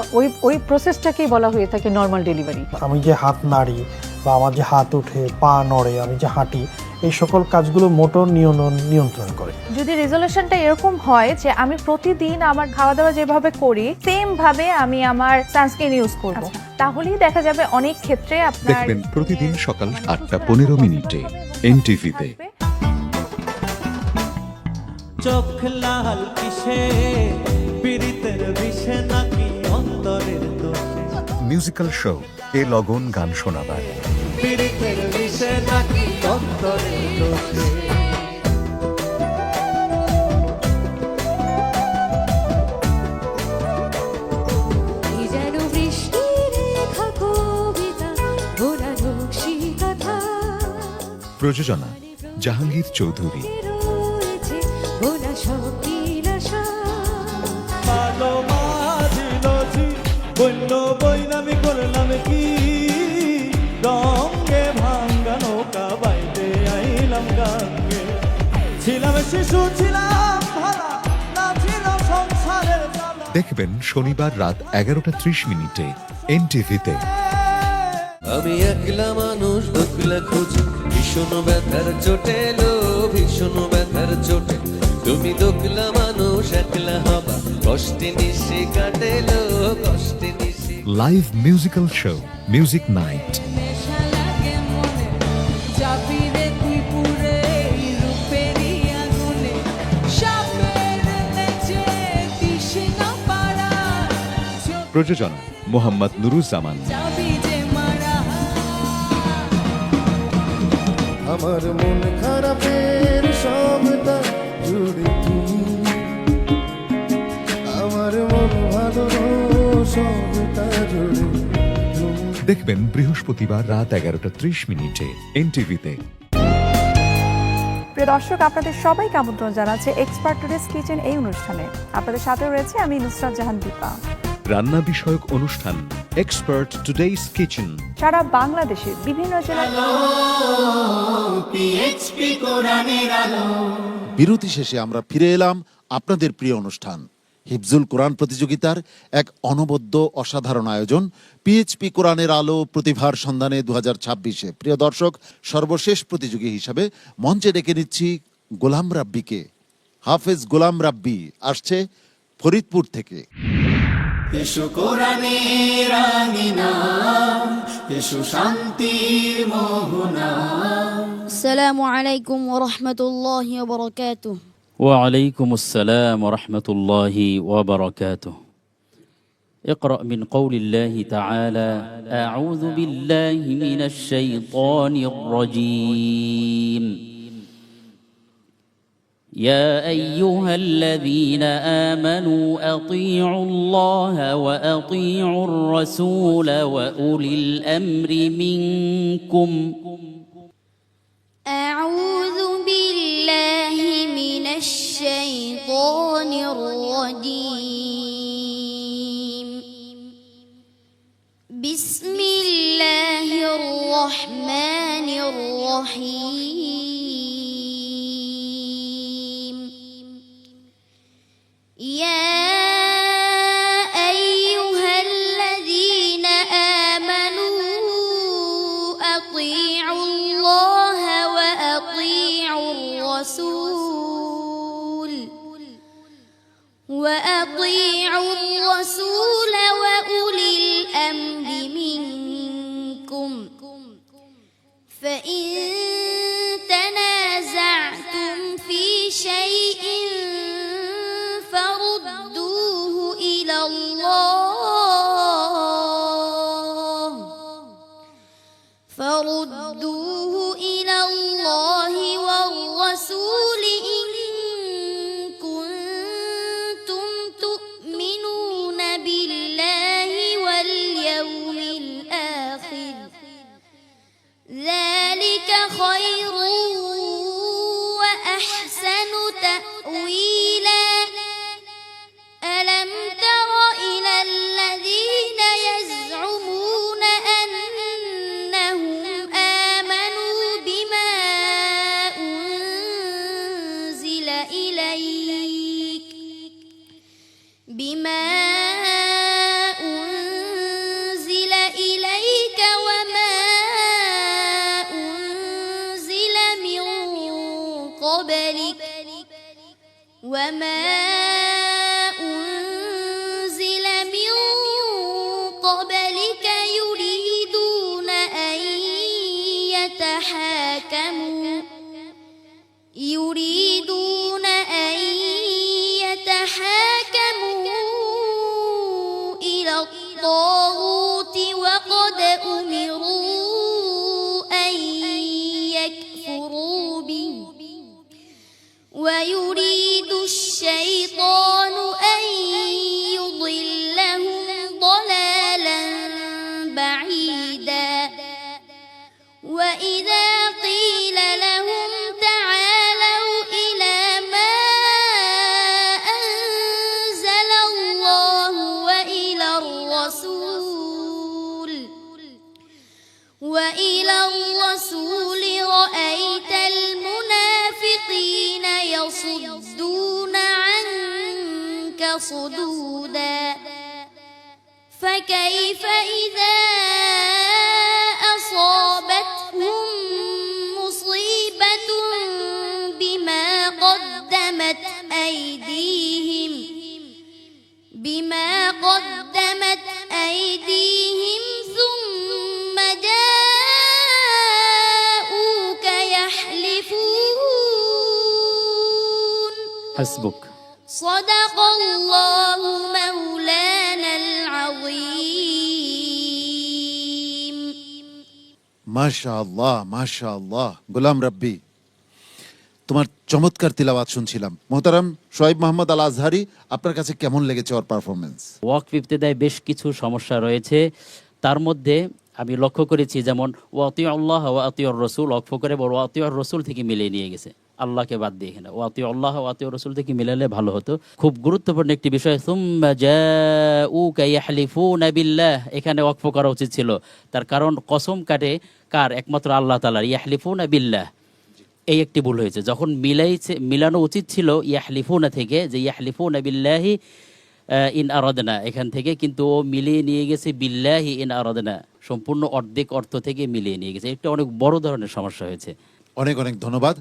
ওই প্রসেসটাকেই বলা হয়ে থাকে নর্মাল ডেলিভারি। আমি যে হাত নাড়ি বা আমার যে হাত ওঠে, পা নড়ে, আমি যে হাঁটি, এই সকল কাজগুলো মোটর নিয়ন্ত্রণ করে। যদি রেজলিউশনটা এরকম হয় যে আমি প্রতিদিন আমার খাওয়া দাওয়া যেভাবে করি সেম ভাবে আমি আমার সানস্ক্রিন ইউজ করব, তাহলেই দেখা যাবে অনেক ক্ষেত্রে আপনার দেখবেন প্রতিদিন সকাল 8:15 এনটিভিতে। চোখ লাল কিসে পীড়িতের বিষে নাকি অন্তরের দোষে, মিউজিক্যাল শো এ লগন গান শোনাবার। পীড়িতের বিষে নাকি অন্তরের দোষে। প্রযোজনা জাহাঙ্গীর চৌধুরী। বৈনামি করলাম কি রঙে ভাঙ্গা নৌকা বাইতে আইলাম গাঙ্গে, ছিলাম শিশু ছিলাম ভালা না ছিল সংসারের জ্বালা। দেখবেন শনিবার রাত 11:30 এনটিভিতে। আমি একলা মানুষ দুঃখলা খুঁজি ভীষণ ব্যথার চোটে লো, ভীষণ ব্যথার চোটে তুমি দুঃখলা মানুষ একলা হবা, কষ্টে নিশে কাটেলো কষ্টে নিশে। Live musical show music night. প্রযোজনা মোহাম্মদ নুরুজ্জামান। আমার মন খারাপের সবটা জুড়ে তুমি, আমার মন ভালো সবটা জুড়ে তুমি। দেখবেন বৃহস্পতিবার রাত 11:30 এনটিভিতে। প্রিয় দর্শক, আপনাদের সবাইকে আমন্ত্রণ জানাচ্ছে এক্সপার্ট টুডেস কিচেন এই অনুষ্ঠানে। আপনাদের সাথে রয়েছে আমি নুসরাত জাহান দীপা। রান্না বিষয়ক অনুষ্ঠান এক্সপার্ট টুডেস কিচেন সারা বাংলাদেশে বিভিন্ন জেলায়। বিরতি শেষে আমরা ফিরে এলাম আপনাদের প্রিয় অনুষ্ঠান হিফজুল কোরআন প্রতিযোগিতার এক অনবদ্য অসাধারণ আয়োজন পিএইচপি কোরআনের আলো প্রতিভার সন্ধানে 2026-এ। প্রিয় দর্শক, সর্বশেষ প্রতিযোগী হিসাবে মঞ্চে ডেকে নিচ্ছি গোলাম রাব্বিকে। হাফেজ গোলাম রাব্বি আসছে ফরিদপুর থেকে। এসো কোরআনের আঙিনা, এসো শান্তির মোহনা। আসসালামু আলাইকুম ওয়া রাহমাতুল্লাহি ওয়া বারাকাতুহু। وعليكم السلام ورحمة الله وبركاته. اقرأ من قول الله تعالى: أعوذ بالله من الشيطان الرجيم. يا أيها الذين آمنوا أطيعوا الله وأطيعوا الرسول وأولي الأمر منكم. أعوذ بالله من الشيطان الرجيم. بسم الله الرحمن الرحيم. يا أيها الذين آمنوا أطيعوا الله وأطيعوا الرسول وأولي الأمر منكم. فإن تنازعتم في شيء فردوه إلى الله والرسول إن كنتم تؤمنون بالله واليوم خير وأحسن تأويلا ألم تر إلى الذين يزعمون أنهم آمنوا بما أنزل إليك وما أنزل من قبلك يريدون أن يتحاكموا إلى الطاغوت وقد أمروا أن يكفروا به ويريد الشيطان أن يضلهم ضلالا بعيدا وإذا قيل لهم تعالوا إلى ما أنزل الله وإلى الرسول رأيت المنافقين يصدون عنك صدودا فكيف إذا أصابتهم مصيبة بما قدمت أيديهم ثم جاءوك يحلفون হাসবুক। صدق الله مولانا العظيم মাশাআল্লাহ মাশাআল্লাহ। গোলাম রাব্বি, তোমার চমৎকার তিলাওয়াত শুনছিলাম। মোহতারাম শোয়েব মোহাম্মদ আল আজহারি, আপনার কাছে কেমন লেগেছে ওর পারফরমেন্স? ওয়াকফ ইবতেদায় বেশ কিছু সমস্যা রয়েছে, তার মধ্যে আমি লক্ষ্য করেছি যেমন ওয়াতিউ আল্লাহ ওয়া আতিউর রাসূল ওয়াকফ করে বড় ওয়াতিউর রাসূল থেকে মিলিয়ে নিয়ে গেছে, আল্লাহকে বাদ দিয়ে এখানে ওয়াতিউ আল্লাহ ওয়া আতিউর রাসূল থেকে মিলালে ভালো হতো। খুব গুরুত্বপূর্ণ একটি বিষয়, সুম্মা জাউকা ইয়াহলিফুনা বিল্লাহ, এখানে ওয়াকফ করা উচিত ছিল। তার কারণ কসম কাটে কার? একমাত্র আল্লাহ তাআলার। ইয়াহলিফুনা বিল্লাহ, এই একটি ভুল হয়েছে। যখন মিলানো উচিত ছিল ইয়াহলিফুনা থেকে, যে ইয়াহলিফুনা বিল্লাহি ইন আরাদনা এখান থেকে, কিন্তু ও মিলিয়ে নিয়ে গেছে বিল্লাহি ইন আরাদনা, সম্পূর্ণ অর্ধেক অর্থ থেকে মিলিয়ে নিয়ে গেছে। এটা অনেক বড় ধরনের সমস্যা হয়েছে। অনেক অনেক ধন্যবাদ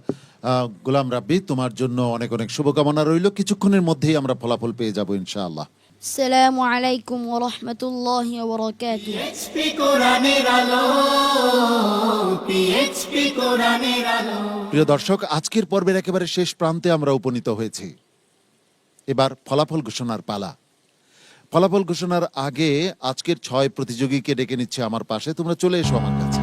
গোলাম রাব্বি, তোমার জন্য অনেক অনেক শুভকামনা রইল। কিছুক্ষণের মধ্যেই আমরা ফলাফল পেয়ে যাব ইনশাআল্লাহ। السلام عليكم ورحمة الله وبركاته প্রিয় দর্শক, আজকের পর্বের একেবারে শেষ প্রান্তে আমরা উপনীত হয়েছি। এবার ফলাফল ঘোষণার পালা। ফলাফল ঘোষণার আগে আজকের 6 প্রতিযোগীকে ডেকে নিচ্ছে আমার পাশে। তোমরা চলে এসো আমার কাছে।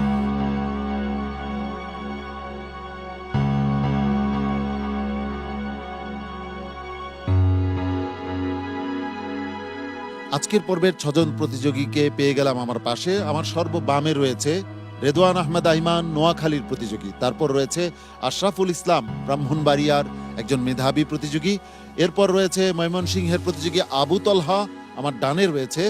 আজকের পর্বের 6 জন প্রতিযোগীকে পেয়ে গেলাম আমার পাশে। আমার সর্ববামে রয়েছে রেদওয়ান আহমেদ আইমান, নোয়াখালীর প্রতিযোগী। তারপর রয়েছে আশরাফুল ইসলাম, ব্রাহ্মণবাড়িয়ার একজন মেধাবী প্রতিযোগী। এরপর রয়েছে ময়মনসিংহের প্রতিযোগী আবু তলহা। আমার ডানে রয়েছে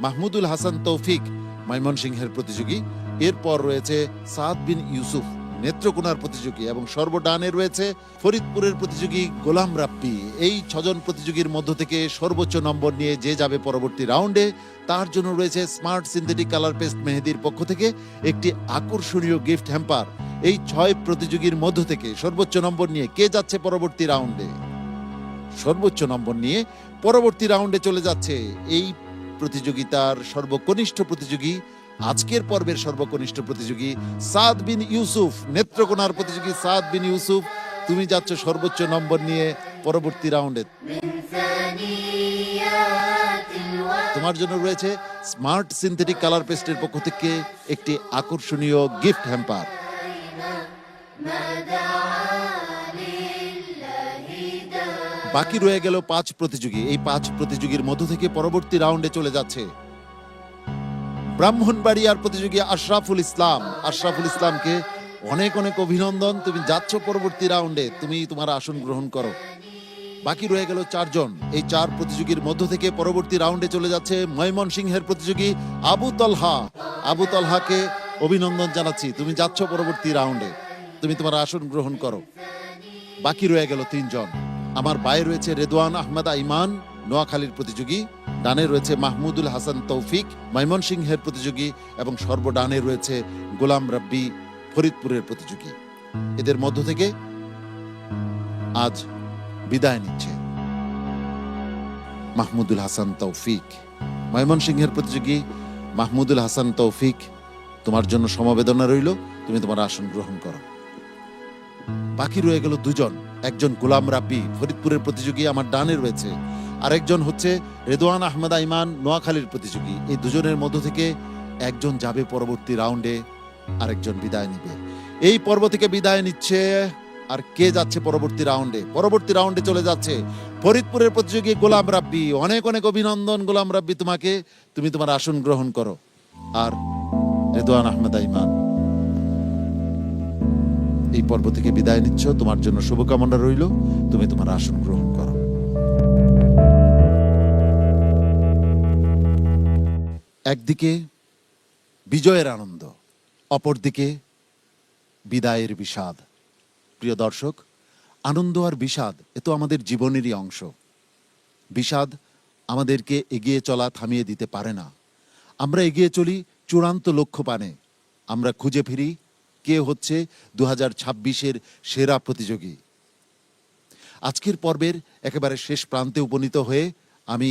মাহমুদুল হাসান তৌফিক, ময়মনসিংহের প্রতিযোগী। এরপর রয়েছে সাদ বিন ইউসুফ, নেত্রকোনার প্রতিযোগী, এবং সর্বডানে রয়েছে ফরিদপুরের প্রতিযোগী গোলাম রাব্বি। এই 6 জন প্রতিযোগীর মধ্য থেকে সর্বোচ্চ নম্বর নিয়ে যে যাবে পরবর্তী রাউন্ডে, তার জন্য রয়েছে স্মার্ট সিনথেটিক কালার পেস্ট মেহেদির পক্ষ থেকে একটি আকর্ষণীয় গিফট হ্যাম্পার। এই 6 প্রতিযোগীর মধ্য থেকে সর্বোচ্চ নম্বর নিয়ে কে যাচ্ছে পরবর্তী রাউন্ডে? সর্বোচ্চ নম্বর নিয়ে পরবর্তী রাউন্ডে চলে যাচ্ছে এই প্রতিযোগিতার সর্বকনিষ্ঠ প্রতিযোগী, আজকের পর্বের সর্বকনিষ্ঠ প্রতিযোগী সাদ বিন ইউসুফ, নেত্রকোনার প্রতিযোগী সাদ বিন ইউসুফ। তুমি যাচ্ছ সর্বোচ্চ নম্বর নিয়ে পরবর্তী রাউন্ডে। তোমার জন্য রয়েছে স্মার্ট সিনথেটিক কালার পেস্টের পক্ষ থেকে একটি আকর্ষণীয় গিফট হ্যাম্পার। বাকি রয়ে গেল 5 প্রতিযোগী। এই 5 প্রতিযোগীর মধ্য থেকে পরবর্তী রাউন্ডে চলে যাচ্ছে ব্রাহ্মণবাড়িয়ার প্রতিযোগী আশরাফুল ইসলাম। আশরাফুল ইসলামকে অনেক অনেক অভিনন্দন, তুমি যাচ্ছ পরবর্তী রাউন্ডে, তুমি তোমার আসন গ্রহণ করো। বাকি রয়ে গেল 4 জন। এই 4 প্রতিযোগীর মধ্য থেকে পরবর্তী রাউন্ডে চলে যাচ্ছে ময়মনসিংহের প্রতিযোগী আবু তলহা। আবু তলহাকে অভিনন্দন জানাচ্ছি, তুমি যাচ্ছ পরবর্তী রাউন্ডে, তুমি তোমার আসন গ্রহণ করো। বাকি রয়ে গেল 3 জন। আমার বায়ে রয়েছে রেদওয়ান আহমেদ আইমান, নোয়াখালীর প্রতিযোগী, ডানে রয়েছে মাহমুদুল হাসান তৌফিক, ময়মনসিংহের প্রতিযোগী, এবং সর্বডানে রয়েছে গোলাম রাব্বি, ফরিদপুরের প্রতিযোগী। এদের মধ্য থেকে আজ বিদায় নিচ্ছে মাহমুদুল হাসান তৌফিক। ময়মনসিংহের প্রতিযোগী মাহমুদুল হাসান তৌফিক, তোমার জন্য সমবেদনা রইল, তুমি তোমার আসন গ্রহণ করো। বাকি রয়ে গেল 2 জন। একজন গোলাম রাব্বি, ফরিদপুরের প্রতিযোগী, আমার ডানে রয়েছে, আরেকজন হচ্ছে রেদওয়ান আহমেদ আইমান, নোয়াখালীর প্রতিযোগী। এই 2 জনের মধ্য থেকে একজন যাবে পরবর্তী রাউন্ডে, আরেকজন বিদায় নিবে। এই পর্ব থেকে বিদায় নিচ্ছে আর কে যাচ্ছে পরবর্তী রাউন্ডে? পরবর্তী রাউন্ডে চলে যাচ্ছে ফরিদপুরের প্রতিযোগী গোলাম রাব্বি। অনেক অনেক অভিনন্দন গোলাম রাব্বি তোমাকে, তুমি তোমার আসন গ্রহণ করো। আর রেদওয়ান আহমেদ আইমান, এই পর্ব থেকে বিদায় নিচ্ছ, তোমার জন্য শুভকামনা রইল, তুমি তোমার আসন গ্রহণ করো। একদিকে বিজয়ের আনন্দ, অপরদিকে বিদায়ের বিষাদ। প্রিয় দর্শক, আনন্দ আর বিষাদ এ তো আমাদের জীবনেরই অংশ। বিষাদ আমাদেরকে এগিয়ে চলা থামিয়ে দিতে পারে না। আমরা এগিয়ে চলি চূড়ান্ত লক্ষ্য পানে। আমরা খুঁজে ফিরি কে হচ্ছে 2026-এর সেরা প্রতিযোগী। আজকের পর্বের একেবারে শেষ প্রান্তে উপনীত হয়ে আমি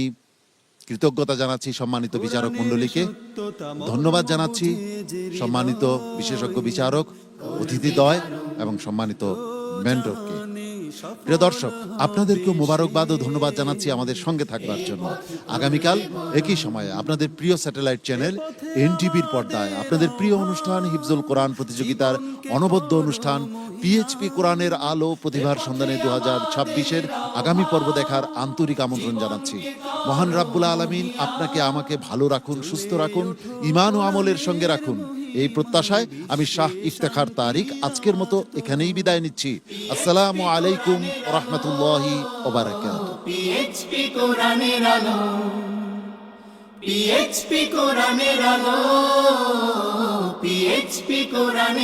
কৃতজ্ঞতা জানাচ্ছি সম্মানিত বিচারক মণ্ডলীকে, ধন্যবাদ জানাচ্ছি সম্মানিত বিশেষজ্ঞ বিচারক, অতিথিদ্বয় এবং সম্মানিত মেন্টরকে। প্রিয় দর্শক, আপনাদেরকেও মোবারকবাদ ও ধন্যবাদ জানাচ্ছি আমাদের সঙ্গে থাকবার জন্য। আগামীকাল একই সময়ে আপনাদের প্রিয় স্যাটেলাইট চ্যানেল এনটিভির পর্দায় আপনাদের প্রিয় অনুষ্ঠান হিফজুল কোরআন প্রতিযোগিতার অনবদ্য অনুষ্ঠান পিএইচপি কোরআনের আলো প্রতিভার সন্ধানে 2026-এর আগামী পর্ব দেখার আন্তরিক আমন্ত্রণ জানাচ্ছি। মহান রাব্বুল আলামিন আপনাকে আমাকে ভালো রাখুন, সুস্থ রাখুন, ঈমান ও আমলের সঙ্গে রাখুন, এই প্রত্যাশায় আমি শাহ ইফতেখার তারিক আজকের মতো এখানেই বিদায় নিচ্ছি। আসসালামু আলাইকুম ওয়া রাহমাতুল্লাহি ওয়া বারাকাতুহু। পিএইচপি কোরআনের আলো, পিএইচপি কোরআনের আলো, পিএইচপি কোরআনের